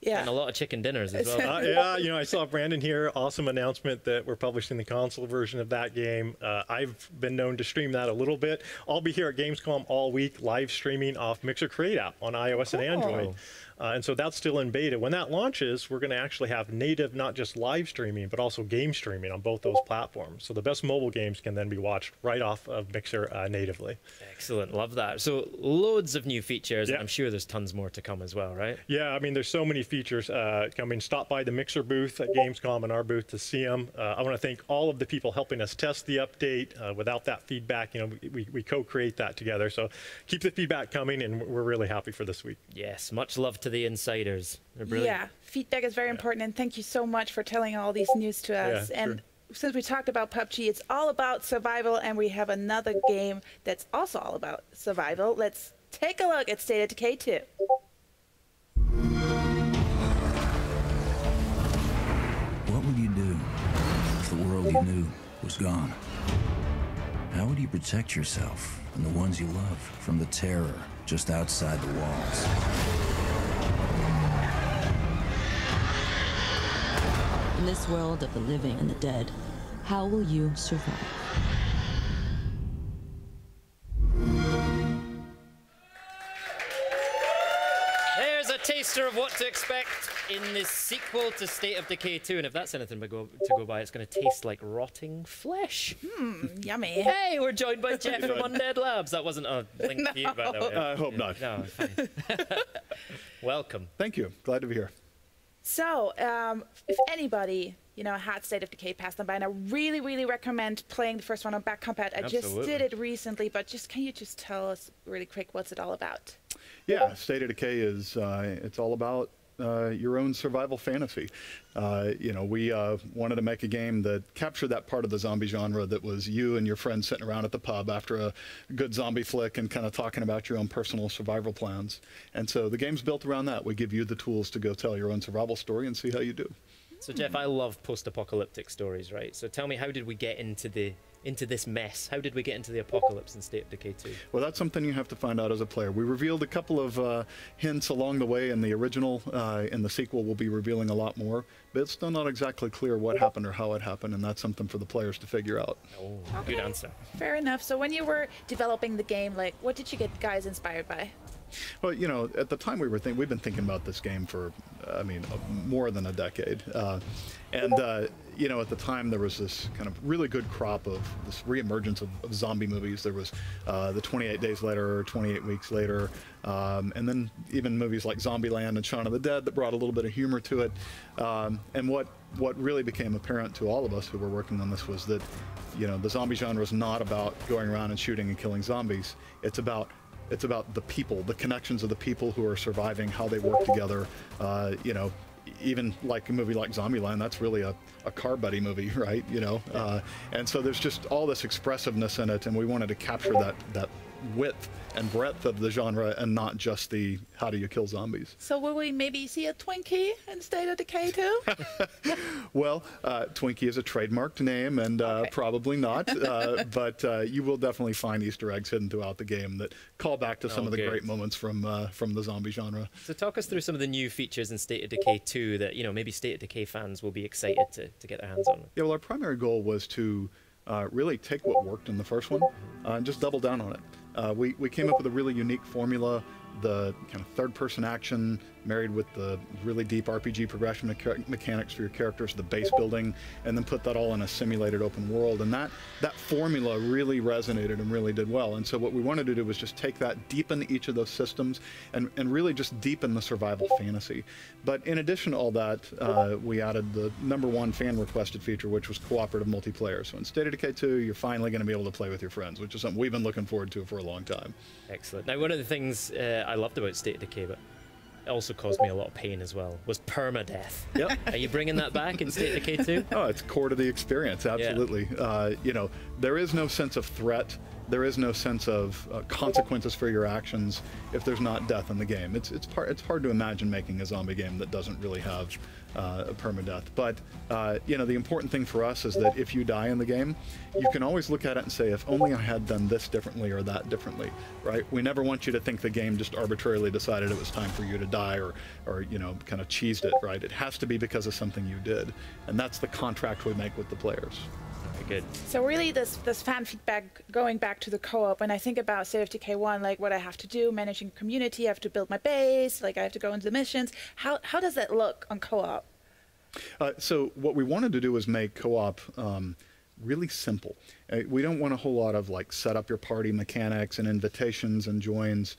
Yeah. And a lot of chicken dinners as well. I saw Brandon here. Awesome announcement that we're publishing the console version of that game. I've been known to stream that a little bit. I'll be here at Gamescom all week, live streaming off Mixer Create app on iOS and Android. And so that's still in beta. When that launches, we're going to actually have native, not just live streaming, but also game streaming on both those platforms. So the best mobile games can then be watched right off of Mixer natively. Excellent. Love that. So loads of new features. And I'm sure there's tons more to come as well, right? Yeah, I mean, there's so many features coming. Stop by the Mixer booth at Gamescom and our booth to see them. I want to thank all of the people helping us test the update. Without that feedback, we co-create that together. So keep the feedback coming, and we're really happy for this week. Yes, much love to the insiders. They're brilliant. Yeah, feedback is very important, and thank you so much for telling all these news to us. And since we talked about PUBG, it's all about survival, and we have another game that's also all about survival. Let's take a look at State of Decay 2. What would you do if the world you knew was gone? How would you protect yourself and the ones you love from the terror just outside the walls? In this world of the living and the dead, how will you survive? There's a taster of what to expect in this sequel to State of Decay 2. And if that's anything to go by, it's going to taste like rotting flesh. Yummy. Hey, we're joined by Jeff from Undead Labs. That wasn't a link to you, by the way. I hope not. No, fine. Welcome. Thank you. Glad to be here. So, if anybody, had State of Decay passed them by, and I really, really recommend playing the first one on back compat. I just did it recently, but can you just tell us really quick what's it all about? Yeah, State of Decay is, it's all about your own survival fantasy. We wanted to make a game that captured that part of the zombie genre that was you and your friends sitting around at the pub after a good zombie flick and kind of talking about your own personal survival plans. And so the game's built around that. We give you the tools to go tell your own survival story and see how you do. So Jeff, I love post-apocalyptic stories, right? So tell me, how did we get into this mess? How did we get into the apocalypse in State of Decay 2? Well, that's something you have to find out as a player. We revealed a couple of hints along the way in the original. In the sequel, we'll be revealing a lot more, but it's still not exactly clear what happened or how it happened, and that's something for the players to figure out. Good answer. Fair enough. So when you were developing the game, what did you get guys inspired by? Well, you know, at the time we've been thinking about this game for, I mean, more than a decade. You know, at the time there was this kind of really good crop of this reemergence of zombie movies. There was the 28 Days Later, 28 Weeks Later, and then even movies like Zombieland and Shaun of the Dead that brought a little bit of humor to it. And what really became apparent to all of us who were working on this was that, you know, the zombie genre is not about going around and shooting and killing zombies. It's about the people, the connections of the people who are surviving, how they work together. You know, even like a movie like Zombieland, that's really a car buddy movie, right? You know, and so there's just all this expressiveness in it, and we wanted to capture that width and breadth of the genre and not just the how do you kill zombies. So will we maybe see a Twinkie in State of Decay too? Well, Twinkie is a trademarked name, and probably not, but you will definitely find Easter eggs hidden throughout the game that call back to some of the great moments from the zombie genre. So talk us through some of the new features in State of Decay 2 that, you know, maybe State of Decay fans will be excited to get their hands on. Yeah, well, our primary goal was to really take what worked in the first one and just double down on it. We came up with a really unique formula, the kind of third-person action married with the really deep RPG progression mechanics for your characters, the base building, and then put that all in a simulated open world. And that formula really resonated and really did well. And so what we wanted to do was just take that, deepen each of those systems, and really just deepen the survival fantasy. But in addition to all that, we added the #1 fan-requested feature, which was cooperative multiplayer. So in State of Decay 2, you're finally going to be able to play with your friends, which is something we've been looking forward to for a long time. Excellent. Now, one of the things I loved about State of Decay, but it also caused me a lot of pain as well, was permadeath. Yep. Are you bringing that back in State of Decay 2? Oh, it's core to the experience, absolutely. Yeah. You know, there is no sense of threat. There is no sense of consequences for your actions if there's not death in the game. It's hard to imagine making a zombie game that doesn't really have a permadeath. But you know, the important thing for us is that if you die in the game, you can always look at it and say, if only I had done this differently or that differently, right? We never want you to think the game just arbitrarily decided it was time for you to die or you know, kind of cheesed it, right? It has to be because of something you did, and that's the contract we make with the players. Good. So really this fan feedback, going back to the co-op, when I think about State of Decay 1, like what I have to do, managing community, I have to build my base, like I have to go into the missions. How does that look on co-op? So what we wanted to do was make co-op really simple. We don't want a whole lot of like set up your party mechanics and invitations and joins.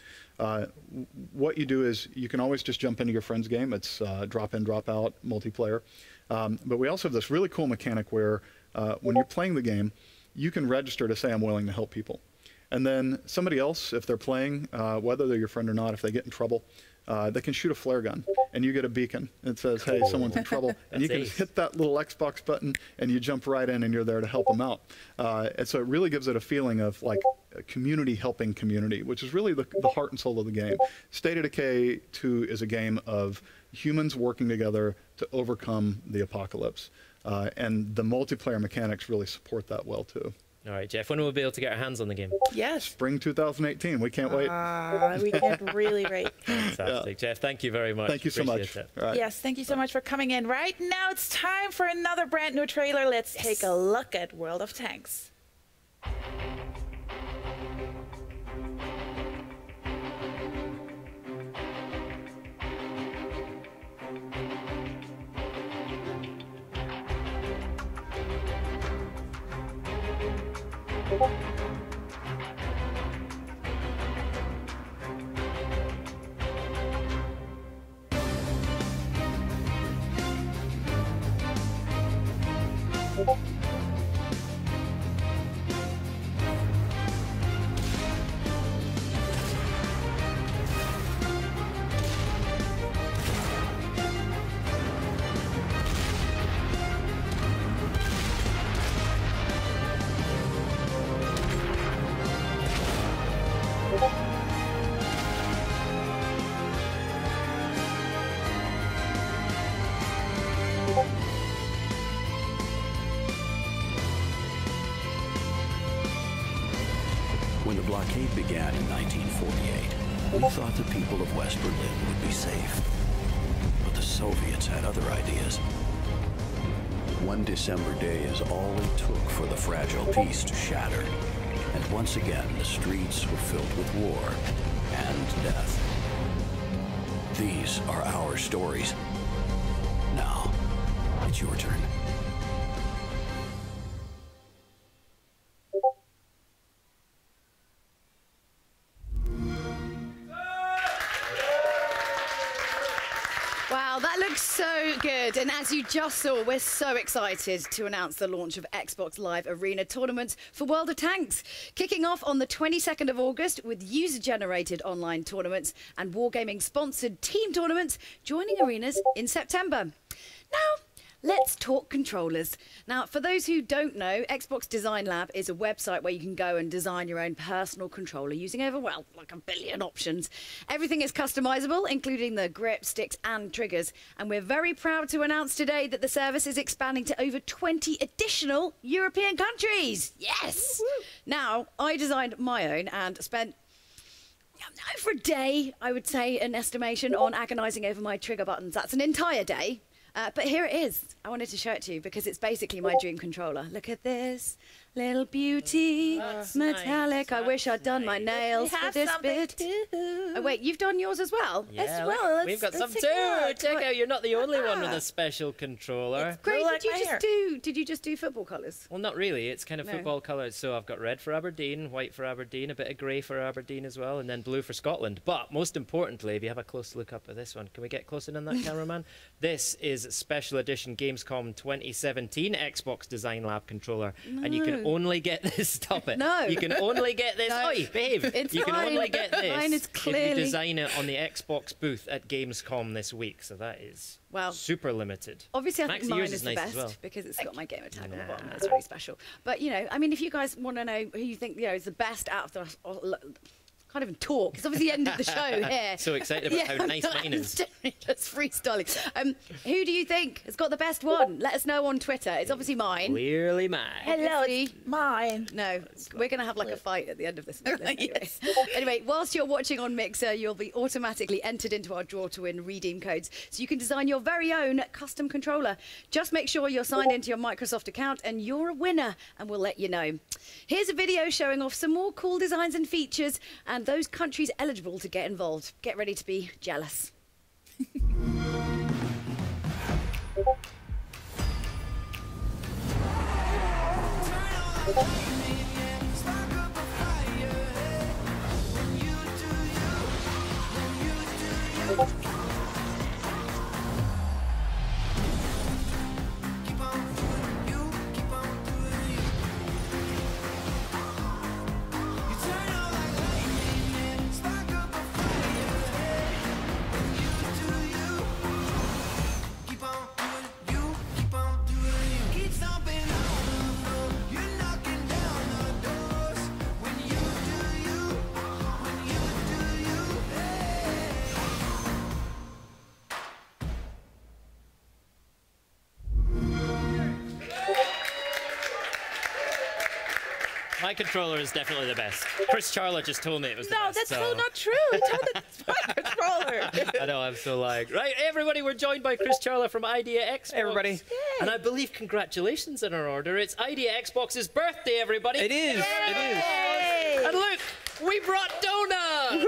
What you do is you can always just jump into your friend's game. It's drop in, drop out multiplayer. But we also have this really cool mechanic where when you're playing the game, you can register to say, I'm willing to help people. And then somebody else, if they're playing, whether they're your friend or not, if they get in trouble, they can shoot a flare gun, and you get a beacon. It says, hey, someone's in trouble. And you can just hit that little Xbox button, and you jump right in, and you're there to help them out. And so it really gives it a feeling of like a community helping community, which is really the heart and soul of the game. State of Decay 2 is a game of humans working together to overcome the apocalypse. And the multiplayer mechanics really support that well, too. All right, Jeff, when will we be able to get our hands on the game? Yes. Spring 2018. We can't wait. We can't really wait. Fantastic. Yeah. Jeff, thank you very much. Thank you so much. Right. Yes, thank you so much for coming in. Right now, it's time for another brand new trailer. Let's take a look at World of Tanks. When the blockade began in 1948, we thought the people of West Berlin would be safe. But the Soviets had other ideas. One December day is all it took for the fragile peace to shatter. And once again, the streets were filled with war. and death. These are our stories. Now, it's your turn. Wow, that looks so good. And as you just saw, we're so excited to announce the launch of Xbox Live Arena tournaments for World of Tanks, kicking off on the 22nd of August with user-generated online tournaments and Wargaming-sponsored team tournaments joining arenas in September. Now, let's talk controllers. Now, for those who don't know, Xbox Design Lab is a website where you can go and design your own personal controller using over, well, like a billion options. Everything is customizable, including the grip, sticks and triggers. And we're very proud to announce today that the service is expanding to over 20 additional European countries. Yes! Now, I designed my own and spent over a day, I would say, an estimation on agonizing over my trigger buttons. That's an entire day. But here it is. I wanted to show it to you because it's basically my dream controller. Look at this. Little beauty. Metallic. I wish I'd done my nails for this bit. Oh, wait, you've done yours as well? Yeah, as well. We've got some too. Check out, you're not the only one with a special controller. It's great. Did you just do football colours? Well, not really. It's kind of football colours. So I've got red for Aberdeen, white for Aberdeen, a bit of grey for Aberdeen as well, and then blue for Scotland. But most importantly, if you have a close look up at this one, can we get close in on that, cameraman? This is Special Edition Gamescom 2017 Xbox Design Lab controller, and you can only get this. Stop it. No. You can only get this. Oi, behave. You can only get this Mine is clearly if you design it on the Xbox booth at Gamescom this week. So that is super limited. Obviously, I think Max, mine yours is the nice best because it's got my gamer tag on the bottom. That's really special. But you know, I mean, if you guys want to know who you think is the best out of the. Can't even talk. It's obviously the end of the show here. So excited about how nice mine is. Just freestyling. Who do you think has got the best one? Let us know on Twitter. It's obviously mine. Clearly mine. Hello, it's mine. No, we're going to have like a fight at the end of this. Yes. Anyway, whilst you're watching on Mixer, you'll be automatically entered into our draw to win redeem codes, so you can design your very own custom controller. Just make sure you're signed into your Microsoft account and you're a winner, and we'll let you know. Here's a video showing off some more cool designs and features and those countries eligible to get involved. Get ready to be jealous. My controller is definitely the best. Chris Charlotte just told me it was the best. No, that's so not true. Tell me that's my controller. I know, I'm so like... Right, everybody, we're joined by Chris Charlotte from Idea Xbox. Everybody. Yay. And I believe congratulations in our order. It's Idea Xbox's birthday, everybody. It is. Yay. It is. And look, we brought donuts.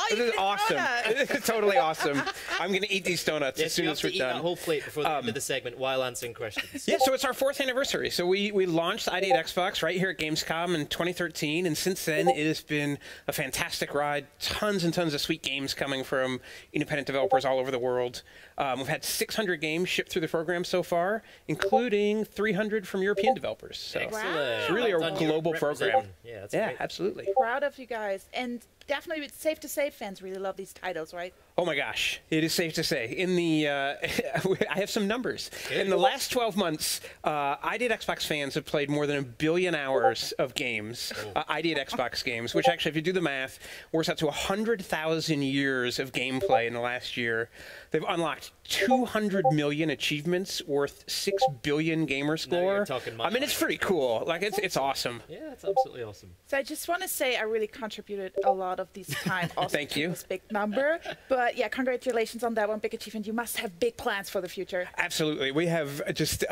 This is awesome. This is totally awesome. I'm going to eat these donuts as soon as we're done. You have to eat that whole plate before the end of the segment while answering questions. Yeah, so it's our 4th anniversary. So we launched Idea Xbox right here at Gamescom in 2013, and since then it has been a fantastic ride. Tons and tons of sweet games coming from independent developers all over the world. We've had 600 games shipped through the program so far, including 300 from European developers. So it's really a global program. Yeah, absolutely. Proud of you guys. And definitely, it's safe to say fans really love these titles, right? Oh my gosh, it is safe to say. In the, I have some numbers. In the last 12 months, Idea Xbox fans have played more than 1 billion hours of games, Idea Xbox games, which actually, if you do the math, works out to 100,000 years of gameplay in the last year. They've unlocked 200 million achievements worth 6 billion gamer score. I mean, it's pretty cool. Like, it's awesome. Yeah, it's absolutely awesome. So I just want to say I really contributed a lot of this time also Thank you. to this big number. But yeah, congratulations on that one, big achievement. You must have big plans for the future. Absolutely. We have just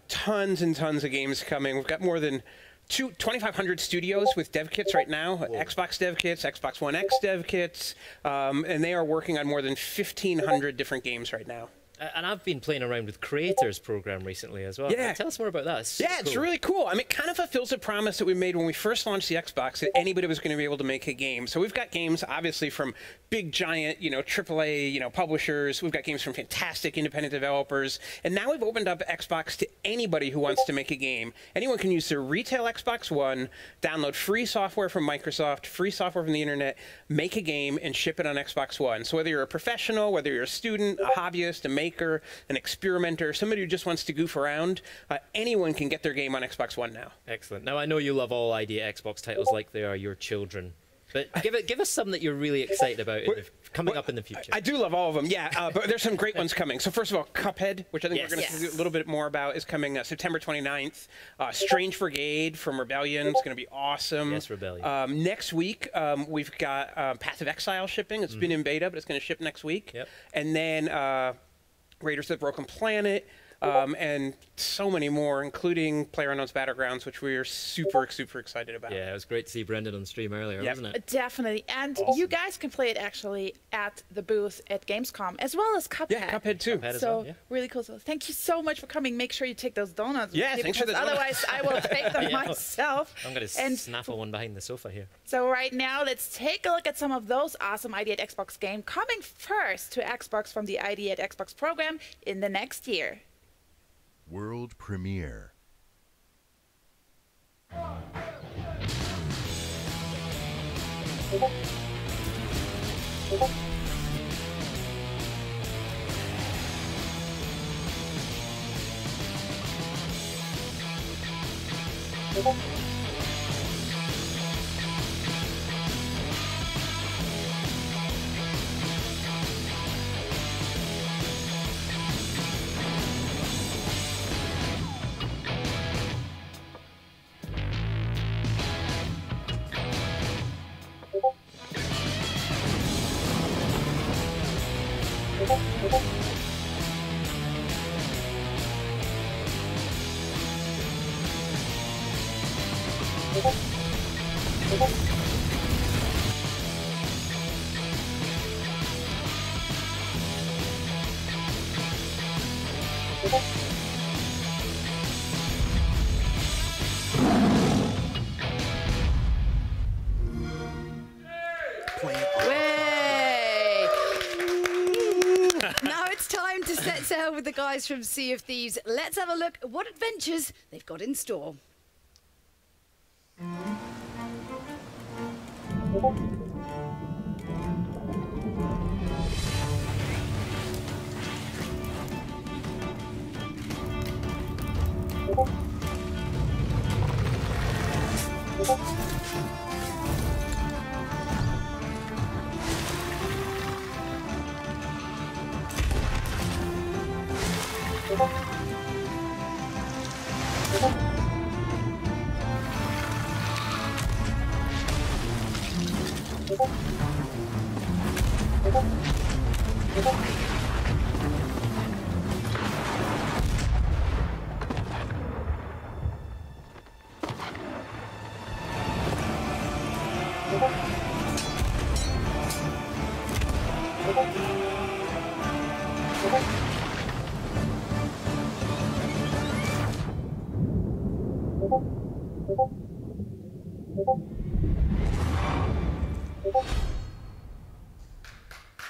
tons and tons of games coming. We've got more than 2,500 studios with dev kits right now. Whoa. Xbox dev kits, Xbox One X dev kits, and they are working on more than 1,500 different games right now. And I've been playing around with Creators program recently as well. Yeah. Tell us more about that. It's really cool. I mean, it kind of fulfills a promise that we made when we first launched the Xbox, that anybody was going to be able to make a game. So we've got games, obviously, from big, giant, AAA, publishers. We've got games from fantastic independent developers. And now we've opened up Xbox to anybody who wants to make a game. Anyone can use their retail Xbox One, download free software from Microsoft, free software from the internet, make a game, and ship it on Xbox One. So whether you're a professional, whether you're a student, a hobbyist, a maker, an experimenter, somebody who just wants to goof around, anyone can get their game on Xbox One now. Excellent. Now, I know you love all idea Xbox titles like they are your children. But give us some that you're really excited about coming up in the future. I do love all of them, yeah. But there's some great ones coming. So first of all, Cuphead, which I think we're going to do a little bit more about, is coming September 29th. Strange Brigade from Rebellion is going to be awesome. Yes, Rebellion. Next week, we've got Path of Exile shipping. It's been in beta, but it's going to ship next week. Yep. And then Raiders of the Broken Planet, and so many more, including PlayerUnknown's Battlegrounds, which we are super, super excited about. Yeah, it was great to see Brendan on stream earlier, wasn't it? Definitely. And you guys can play it actually at the booth at Gamescom, as well as Cuphead. Yeah, Cuphead too. So really cool. So thank you so much for coming. Make sure you take those donuts. Yeah, thanks for the donuts. Otherwise, I will take them myself. I'm going to snaffle one behind the sofa here. So right now, let's take a look at some of those awesome ID at Xbox games coming first to Xbox from the ID at Xbox program in the next year. World premiere. Set sail with the guys from Sea of Thieves. Let's have a look at what adventures they've got in store.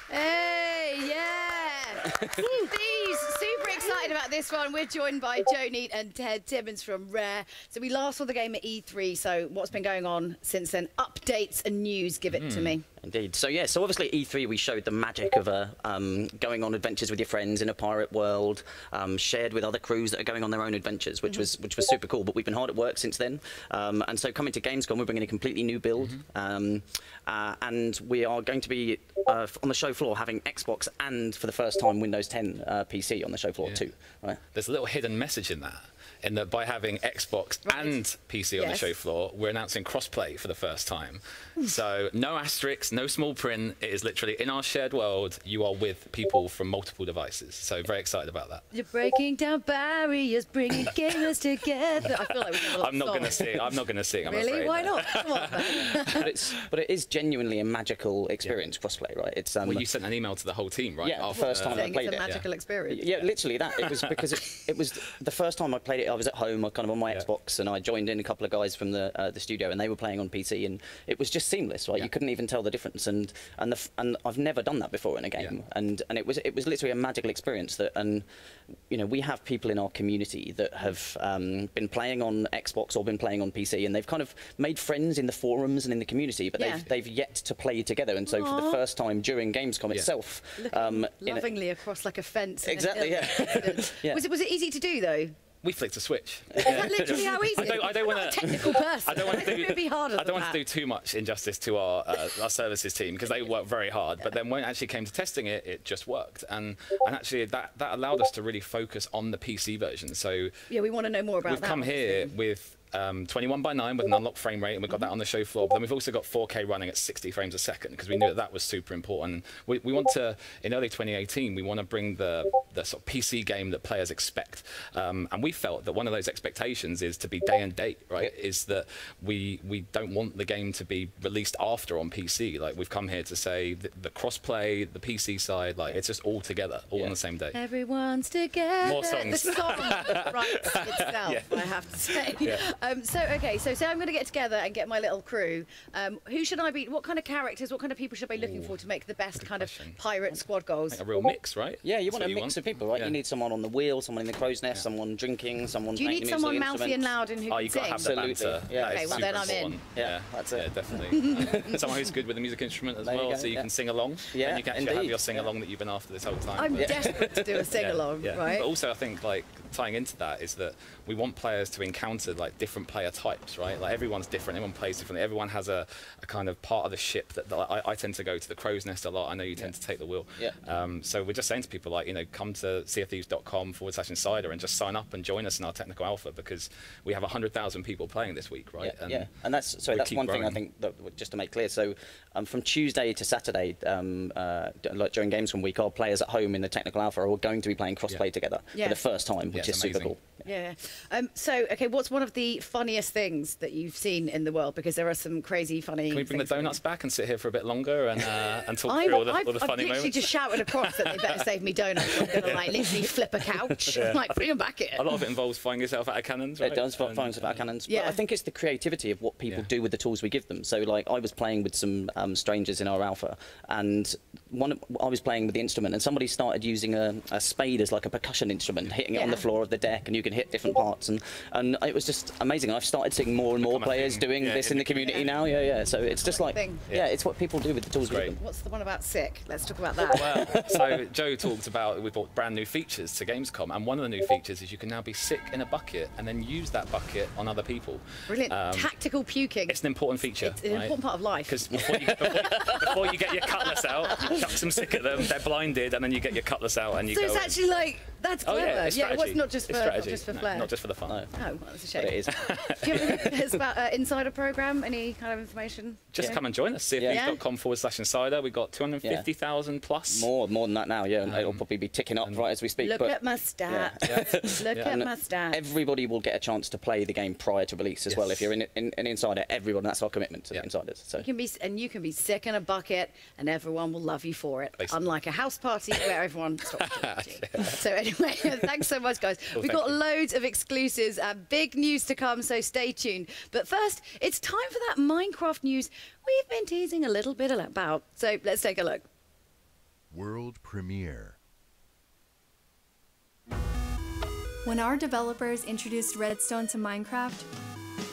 Hey, yeah! Thieves, super excited about this one. We're joined by Joe Neat and Ted Timmons from Rare. So we last saw the game at E3, so what's been going on since then? Updates and news, give it to me. Indeed. So yeah, so obviously at E3 we showed the magic of going on adventures with your friends in a pirate world, shared with other crews that are going on their own adventures, which was super cool. But we've been hard at work since then, and so coming to Gamescom, we're bringing a completely new build, and we are going to be on the show floor having Xbox and for the first time Windows 10 PC on the show floor too. Right? There's a little hidden message in that. in that by having Xbox and PC on the show floor, we're announcing crossplay for the first time. So no asterisks, no small print. It is literally in our shared world. You are with people from multiple devices. So very excited about that. You're breaking down barriers, bringing gamers together. I feel like we have a lot I'm not going to sing. I'm not going to sing. I'm really? afraid. Why not? Come on, man. but it is genuinely a magical experience, crossplay, right? It's well, you sent an email to the whole team, right? Yeah, our first time I played it's a magical experience. Yeah, literally that. It was because it was the first time I played it. I was at home, kind of on my Xbox, and I joined in a couple of guys from the studio, and they were playing on PC, and it was just seamless, right? You couldn't even tell the difference, and I've never done that before in a game, and it was literally a magical experience that, and you know, we have people in our community that have been playing on Xbox or been playing on PC, and they've kind of made friends in the forums and in the community, but they've yet to play together, and so for the first time during Gamescom itself, lovingly across like a fence. Exactly. Was it easy to do though? We flicked a switch. Is that literally how easy? I don't want to. Technical person. I don't want to do. It'd be harder. I don't want to do too much injustice to our services team because they work very hard. But then when it actually came to testing it, it just worked, and actually that allowed us to really focus on the PC version. So yeah, we want to know more about that. We've come here with 21:9 with an unlocked frame rate, and we've got that on the show floor. But then we've also got 4K running at 60 frames a second because we knew that was super important. We want to, in early 2018, we want to bring the sort of PC game that players expect. And we felt that one of those expectations is to be day and date, right? Is that we don't want the game to be released after on PC. Like we've come here to say the crossplay, the PC side, like it's just all together, all on the same day. Everyone's together. More songs. The song writes itself, I have to say. So say I'm going to get together and get my little crew. Who should I be? What kind of characters, what kind of people should I be looking for to make the best kind of pirate squad goals? A real mix, right? Yeah, you want a mix of people, right? You need someone on the wheel, someone in the crow's nest, someone drinking, someone Do you need someone mouthy and loud and who can you've got to have the banter. Yeah. Okay, well then I'm in. Yeah, that's it. Yeah, definitely. Someone who's good with a music instrument as well, so you can sing along. Yeah, and you can actually have your sing along that you've been after this whole time. I'm desperate to do a sing along, right? But also I think like tying into that is that we want players to encounter like different player types, right? Like everyone's different, everyone plays differently, everyone has a kind of part of the ship that I tend to go to the crow's nest a lot. I know you tend to take the wheel. So we're just saying to people like, you know, come to seaofthieves.com/insider and just sign up and join us in our technical alpha because we have 100,000 people playing this week, right? And that's one thing I think that just to make clear. So from Tuesday to Saturday, like during Gamescom week, our players at home in the technical alpha are going to be playing crossplay together for the first time, which is super cool. Yeah. So, okay, what's one of the funniest things that you've seen in the world? Because there are some crazy, funny. Can we bring the donuts back and sit here for a bit longer and talk through all the funny moments? I've literally just shouted across that they better save me donuts. I'm going to like literally flip a couch. Like, bring them back here. A lot of it involves finding yourself out of cannons, right? It does find yourself out of cannons. But I think it's the creativity of what people do with the tools we give them. So, like, I was playing with some strangers in our alpha, and I was playing with the instrument, and somebody started using a spade as like a percussion instrument, hitting it on the floor of the deck, and you can hit different parts, and it was just amazing. I've started seeing more and more players doing this in the community now. So it's just like it's what people do with the tools. Great. What's the one about sick? Let's talk about that. Well, so Joe talked about we brought brand new features to Gamescom, and one of the new features is you can now be sick in a bucket and then use that bucket on other people. Brilliant. Tactical puking. It's an important feature. It's an important part of life. Because before you get your cutlass out, you chuck some sick at them. They're blinded, and then you get your cutlass out and you go. So it's actually like that's clever. Yeah, it was not just for flair. Not just for the fun. No. Oh, well, that's a shame. But it is. Do you have any about Insider Program? Any kind of information? Just come and join us. seaofthieves.com/insider. We've got 250,000 plus. More than that now. Yeah, it'll probably be ticking up right as we speak. Look at my stats. Look at my stats. Everybody will get a chance to play the game prior to release as well. If you're in an insider, everyone. That's our commitment to the insiders. So you can be sick in a bucket, and everyone will love you for it. Basically. Unlike a house party where everyone stops talking to you. So anyway, thanks so much, guys. We've got loads of exclusives and big news to come, so stay tuned. But first, it's time for that Minecraft news we've been teasing a little bit about. So let's take a look. World premiere. When our developers introduced Redstone to Minecraft,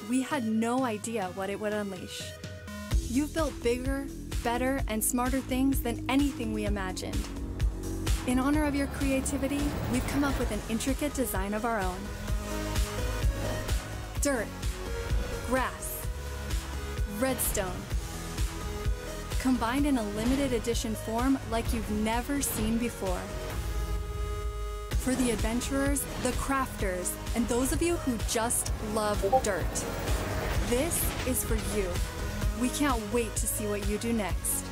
we had no idea what it would unleash. You've built bigger, better, and smarter things than anything we imagined. In honor of your creativity, we've come up with an intricate design of our own. Dirt, grass, redstone, combined in a limited edition form like you've never seen before. For the adventurers, the crafters, and those of you who just love dirt. This is for you. We can't wait to see what you do next.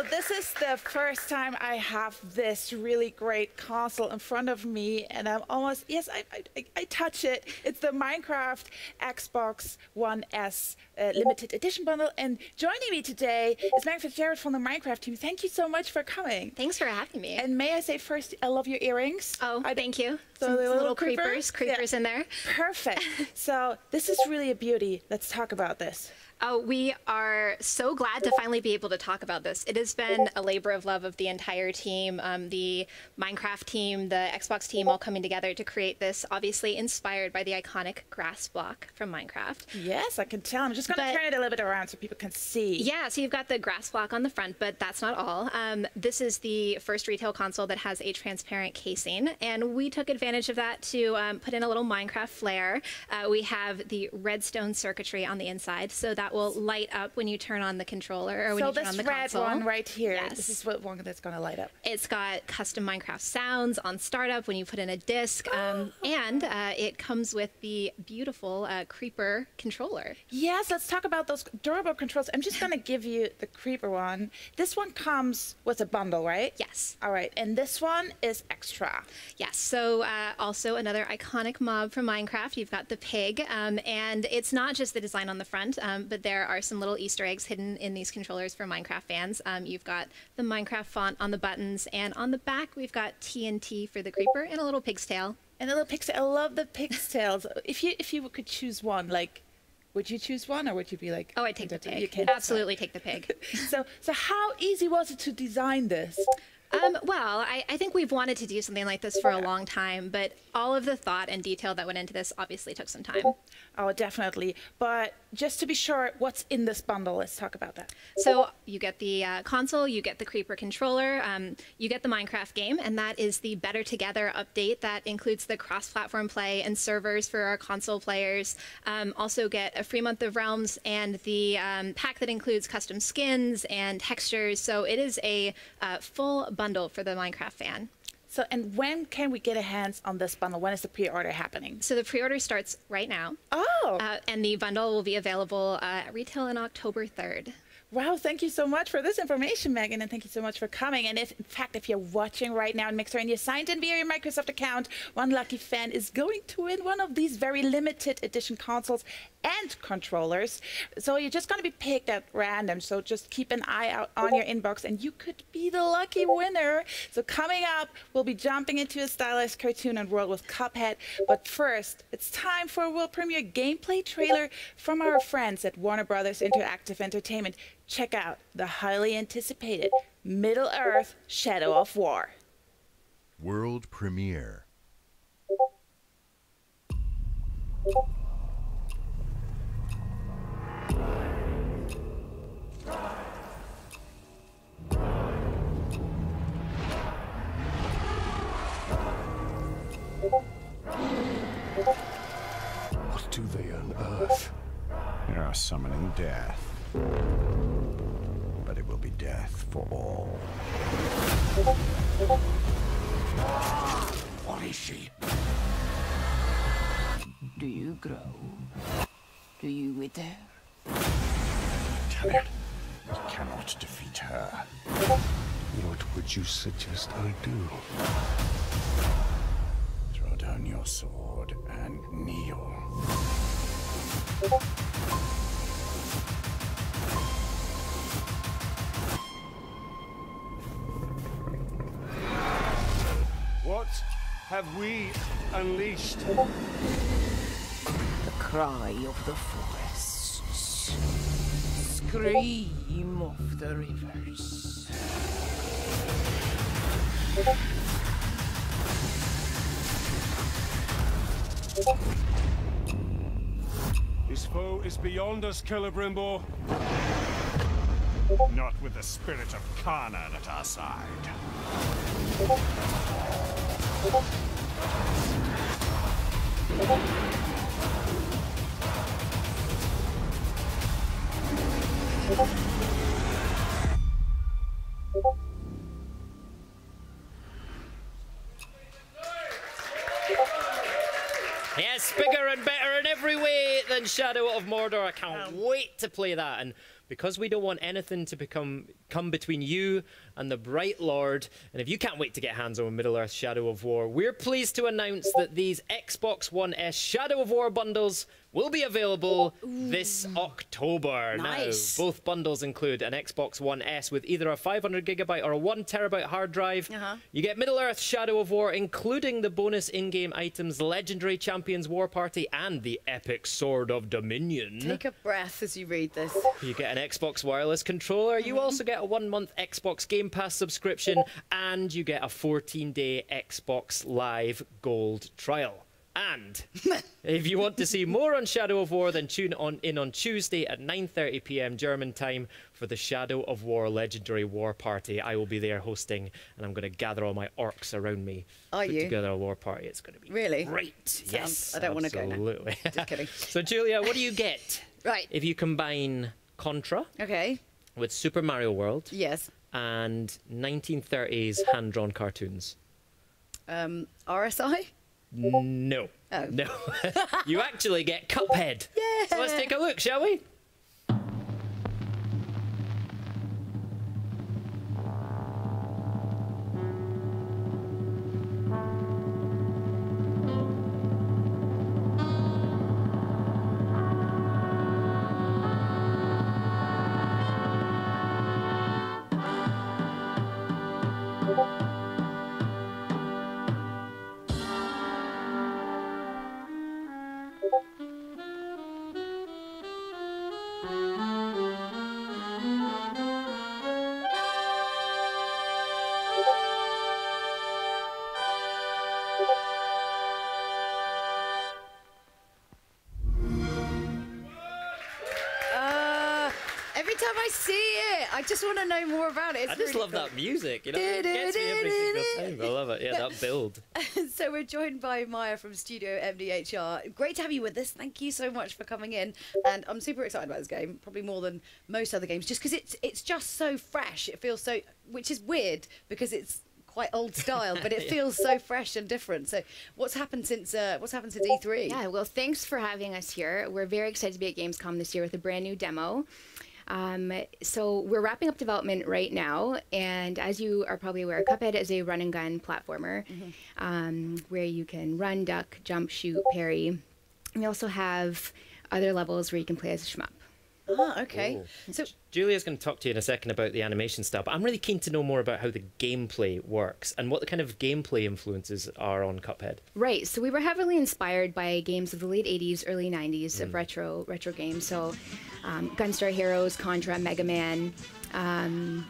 This is the first time I have this really great console in front of me, and I'm almost, yes, I touch it. It's the Minecraft Xbox One S limited edition bundle, and joining me today is Meg Fitzgerald from the Minecraft team. Thank you so much for coming. Thanks for having me. And may I say first, I love your earrings. Oh, thank you. So the little creepers in there. Perfect. So this is really a beauty. Let's talk about this. Oh, we are so glad to finally be able to talk about this. It has been a labor of love of the entire team, the Minecraft team, the Xbox team, all coming together to create this, obviously inspired by the iconic grass block from Minecraft. Yes, I can tell. I'm just going to turn it a little bit around so people can see. Yeah, so you've got the grass block on the front, but that's not all. This is the first retail console that has a transparent casing, and we took advantage of that to put in a little Minecraft flair. We have the redstone circuitry on the inside, so that will light up when you turn on the controller or when you turn on the console. So this red one right here, yes. This is what one that's going to light up. It's got custom Minecraft sounds on startup when you put in a disc, and it comes with the beautiful creeper controller. Yes, let's talk about those durable controls. I'm just going to give you the creeper one. This one comes with a bundle, right? Yes. All right, and this one is extra. Yes, so also another iconic mob from Minecraft. You've got the pig, and it's not just the design on the front, but there are some little Easter eggs hidden in these controllers for Minecraft fans. You've got the Minecraft font on the buttons, and on the back we've got TNT for the creeper and a little pig's tail. And a little pig's tail. I love the pig's tails. If you could choose one, like, would you choose one, or would you be like? Oh, I'd take the pig. Absolutely take the pig. So how easy was it to design this? Well, I think we've wanted to do something like this for a long time, but all of the thought and detail that went into this obviously took some time. Oh, definitely. But just to be sure, what's in this bundle? Let's talk about that. So you get the console, you get the creeper controller, you get the Minecraft game, and that is the Better Together update that includes the cross-platform play and servers for our console players. Also get a free month of Realms and the pack that includes custom skins and textures. So it is a full bundle for the Minecraft fan. So, and when can we get a hands on this bundle? When is the pre-order happening? So the pre-order starts right now. Oh! And the bundle will be available at retail on October 3rd. Wow, thank you so much for this information, Megan, and thank you so much for coming. And if, in fact, if you're watching right now in Mixer and you're signed in via your Microsoft account, one lucky fan is going to win one of these very limited edition consoles and controllers. So you're just going to be picked at random. So just keep an eye out on your inbox, and you could be the lucky winner. So coming up, we'll be jumping into a stylized cartoon and world with Cuphead. But first, it's time for a world premiere gameplay trailer from our friends at Warner Brothers Interactive Entertainment. Check out the highly anticipated Middle-earth Shadow of War. World premiere. What do they unearth? They are summoning death. But it will be death for all. What is she? Do you grow? Do you wither? Damn it. I cannot defeat her. What would you suggest I do? Throw down your sword and kneel. What have we unleashed? The cry of the forests. Scream of the rivers. His foe is beyond us, Celebrimbor. Not with the spirit of Kana at our side. Yes, bigger and better in every way than Shadow of Mordor. I can't wait to play that. And because we don't want anything to come between you and the Bright Lord, and if you can't wait to get hands on Middle-earth Shadow of War, we're pleased to announce that these Xbox One S Shadow of War bundles will be available this October. Nice. Now, both bundles include an Xbox One S with either a 500GB or a 1TB hard drive. You get Middle-earth Shadow of War, including the bonus in-game items, Legendary Champions War Party, and the Epic Sword of Dominion. Take a breath as you read this. You get an Xbox wireless controller. You also get a 1-month Xbox Game Pass subscription, and you get a 14-day Xbox Live Gold trial. And if you want to see more on Shadow of War, then tune in on Tuesday at 9:30 p.m. German time for the Shadow of War Legendary War Party. I will be there hosting, and I'm going to gather all my orcs around me. Are you? Together a war party. It's going to be great. Yes, I don't want to go now. Absolutely. Just kidding. So, Julia, what do you get? Right. If you combine Contra with Super Mario World and 1930s hand-drawn cartoons? RSI? No. Oh. No. You actually get Cuphead. Yeah. So let's take a look, shall we? I just want to know more about it. It's I just really love cool. that music. You know, it gets me every single time. I love it. Yeah, that build. So we're joined by Maya from Studio MDHR. Great to have you with us. Thank you so much for coming in. And I'm super excited about this game, probably more than most other games, just because it's just so fresh. It feels so, which is weird because it's quite old style, but it feels so fresh and different. So what's happened since E3? Yeah, well, thanks for having us here. We're very excited to be at Gamescom this year with a brand new demo. So we're wrapping up development right now, and as you are probably aware, Cuphead is a run and gun platformer where you can run, duck, jump, shoot, parry. We also have other levels where you can play as a shmup. Ah, okay. Ooh. So Julia's going to talk to you in a second about the animation style, but I'm really keen to know more about how the gameplay works and what the kind of gameplay influences are on Cuphead. Right. So we were heavily inspired by games of the late 80s, early 90s of retro games. So Gunstar Heroes, Contra, Mega Man, and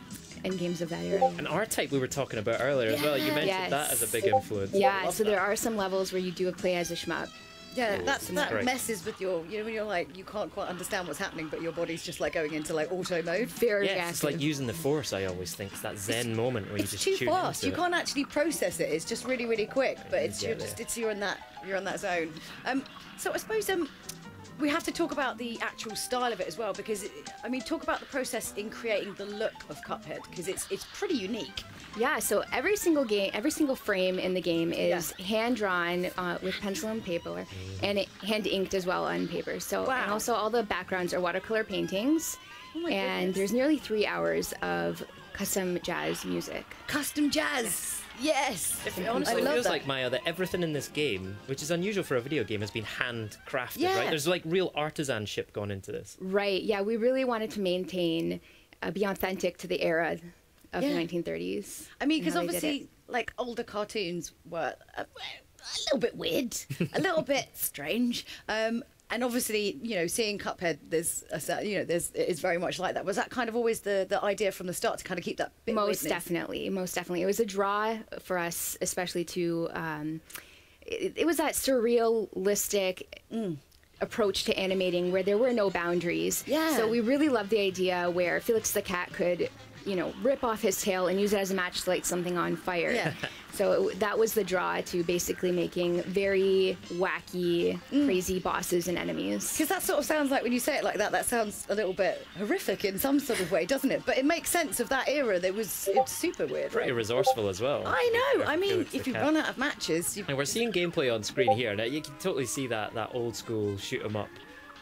games of that era. And R-Type we were talking about earlier as well. You mentioned that as a big influence. Yeah. So there are some levels where you do play as a shmup. Yeah, that messes with your, you know, when you're like, you can't quite understand what's happening, but your body's just like going into like auto mode. Very active. It's like using the Force, I always think. It's that zen moment where you just too fast. You can't actually process it. It's just really, really quick, but you're in that zone. So I suppose we have to talk about the actual style of it as well, because I mean, talk about the process in creating the look of Cuphead, because it's pretty unique. Yeah, so every single frame in the game is hand-drawn with pencil and paper, and hand-inked as well on paper. So, and also all the backgrounds are watercolor paintings, and there's nearly 3 hours of custom jazz music. Custom jazz! Yes! It honestly feels like, Maya, that everything in this game, which is unusual for a video game, has been handcrafted, right? There's like real artisanship gone into this. Right, yeah, we really wanted to maintain, be authentic to the era of the 1930s. I mean, because obviously, like, older cartoons were a little bit weird, a little bit strange. And obviously, you know, seeing Cuphead, it's very much like that. Was that kind of always the idea from the start to kind of keep that bit Most definitely. It was a draw for us, especially to, it was that surrealistic approach to animating where there were no boundaries. Yeah. So we really loved the idea where Felix the cat could you know, rip off his tail and use it as a match to light something on fire. Yeah. So that was the draw to basically making very wacky, crazy bosses and enemies. Because that sort of sounds like, when you say it like that, that sounds a little bit horrific in some sort of way, doesn't it? But it makes sense of that era. It's super weird. Pretty resourceful as well. I know. I mean, if you run out of matches... And we're seeing gameplay on screen here. Now, you can totally see that old school shoot 'em up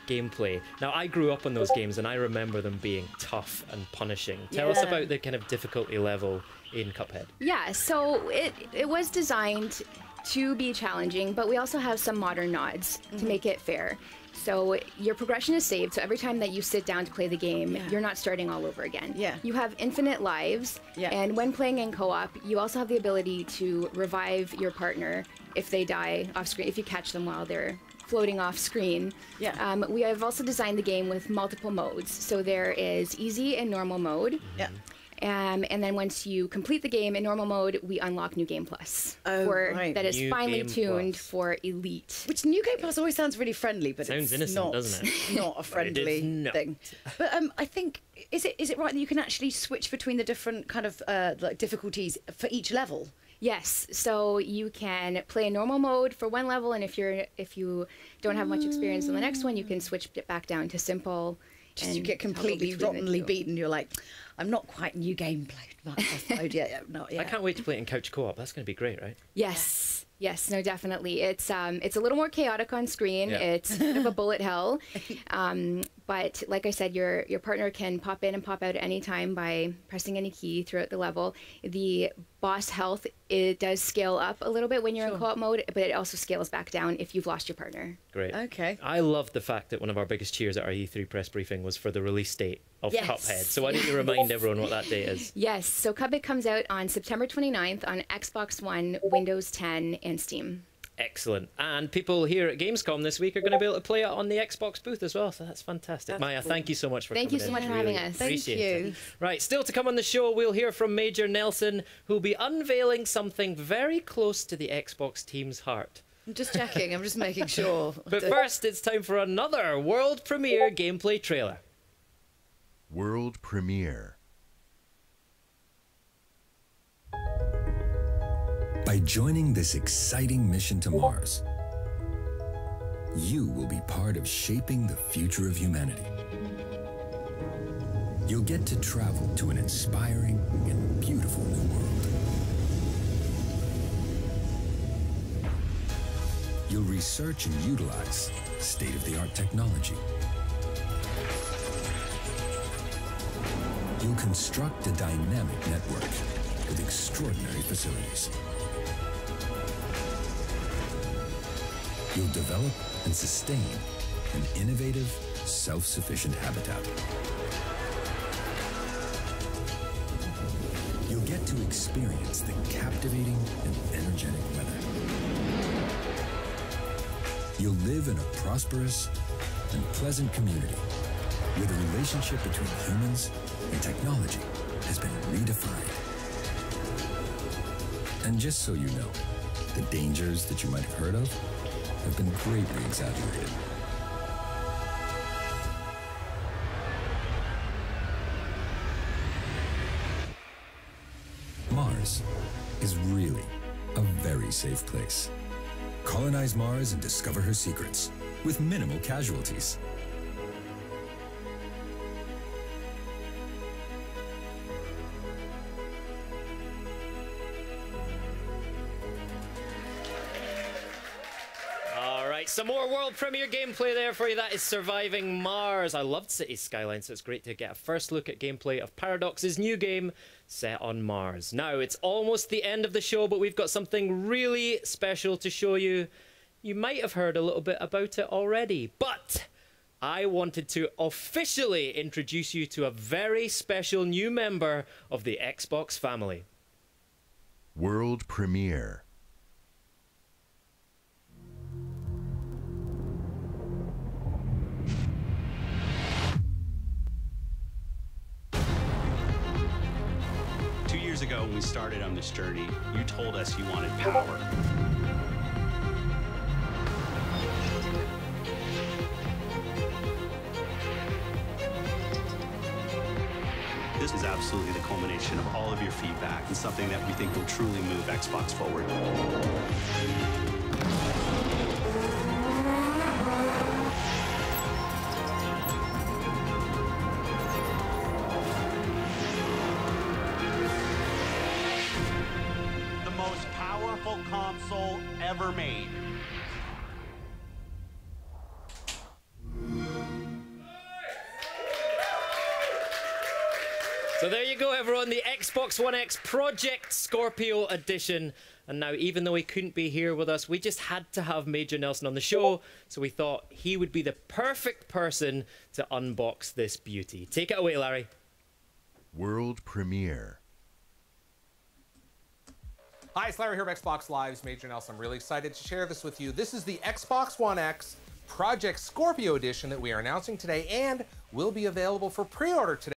gameplay. Now, I grew up on those games and I remember them being tough and punishing. Tell us about the kind of difficulty level in Cuphead. Yeah, so it was designed to be challenging, but we also have some modern nods to make it fair. So your progression is saved, so every time that you sit down to play the game, you're not starting all over again. Yeah. You have infinite lives, and when playing in co-op, you also have the ability to revive your partner if they die off screen, if you catch them while they're floating off screen. Yeah. We have also designed the game with multiple modes. So there is easy and normal mode. Yeah. And then once you complete the game in normal mode, we unlock New Game Plus. That is finely tuned for Elite. Which New Game Plus always sounds really friendly, but sounds it's innocent, not, doesn't it? Not a friendly thing. But I think, is it right that you can actually switch between the different kind of like difficulties for each level? Yes, so you can play in normal mode for one level, and if you don't have much experience on the next one, you can switch it back down to simple. And you get completely rottenly beaten. You're like, I'm not quite New Game mode yet. Not yet. I can't wait to play it in couch co-op. That's going to be great, right? Yes. Yes, no, definitely. It's a little more chaotic on screen. Yeah. It's a bit of a bullet hell. But like I said, your partner can pop in and pop out at any time by pressing any key throughout the level. The boss health, it does scale up a little bit when you're in co-op mode, but it also scales back down if you've lost your partner. Great. Okay. I love the fact that one of our biggest cheers at our E3 press briefing was for the release date of Cuphead. So why don't you remind everyone what that date is? Yes, so Cuphead comes out on September 29th on Xbox One, Windows 10, and Steam. Excellent. And people here at Gamescom this week are going to be able to play it on the Xbox booth as well, so that's fantastic. Maya, thank you so much for coming in. Thank you so much for having us. Thank you. Right, still to come on the show, we'll hear from Major Nelson, who'll be unveiling something very close to the Xbox team's heart. I'm just checking, I'm just making sure. But first, it's time for another world premiere gameplay trailer. World premiere. By joining this exciting mission to Mars, you will be part of shaping the future of humanity. You'll get to travel to an inspiring and beautiful new world. You'll research and utilize state-of-the-art technology. You'll construct a dynamic network with extraordinary facilities. You'll develop and sustain an innovative, self-sufficient habitat. You'll get to experience the captivating and energetic weather. You'll live in a prosperous and pleasant community where the relationship between humans and technology has been redefined. And just so you know, the dangers that you might have heard of have been greatly exaggerated. Mars is really a very safe place. Colonize Mars and discover her secrets with minimal casualties. Some more world premiere gameplay there for you. That is Surviving Mars. I loved Cities Skylines, so it's great to get a first look at gameplay of Paradox's new game set on Mars. Now, it's almost the end of the show, but we've got something really special to show you. You might have heard a little bit about it already, but I wanted to officially introduce you to a very special new member of the Xbox family. World premiere. Ago when we started on this journey, you told us you wanted power. This is absolutely the culmination of all of your feedback and something that we think will truly move Xbox forward. The most powerful console ever made. So there you go, everyone, the Xbox One X Project Scorpio edition. And now, even though he couldn't be here with us, we just had to have Major Nelson on the show, so we thought he would be the perfect person to unbox this beauty. Take it away, Larry. World premiere. Hi, it's Larry here of Xbox Live's Major Nelson. I'm really excited to share this with you. This is the Xbox One X Project Scorpio edition that we are announcing today and will be available for pre-order today.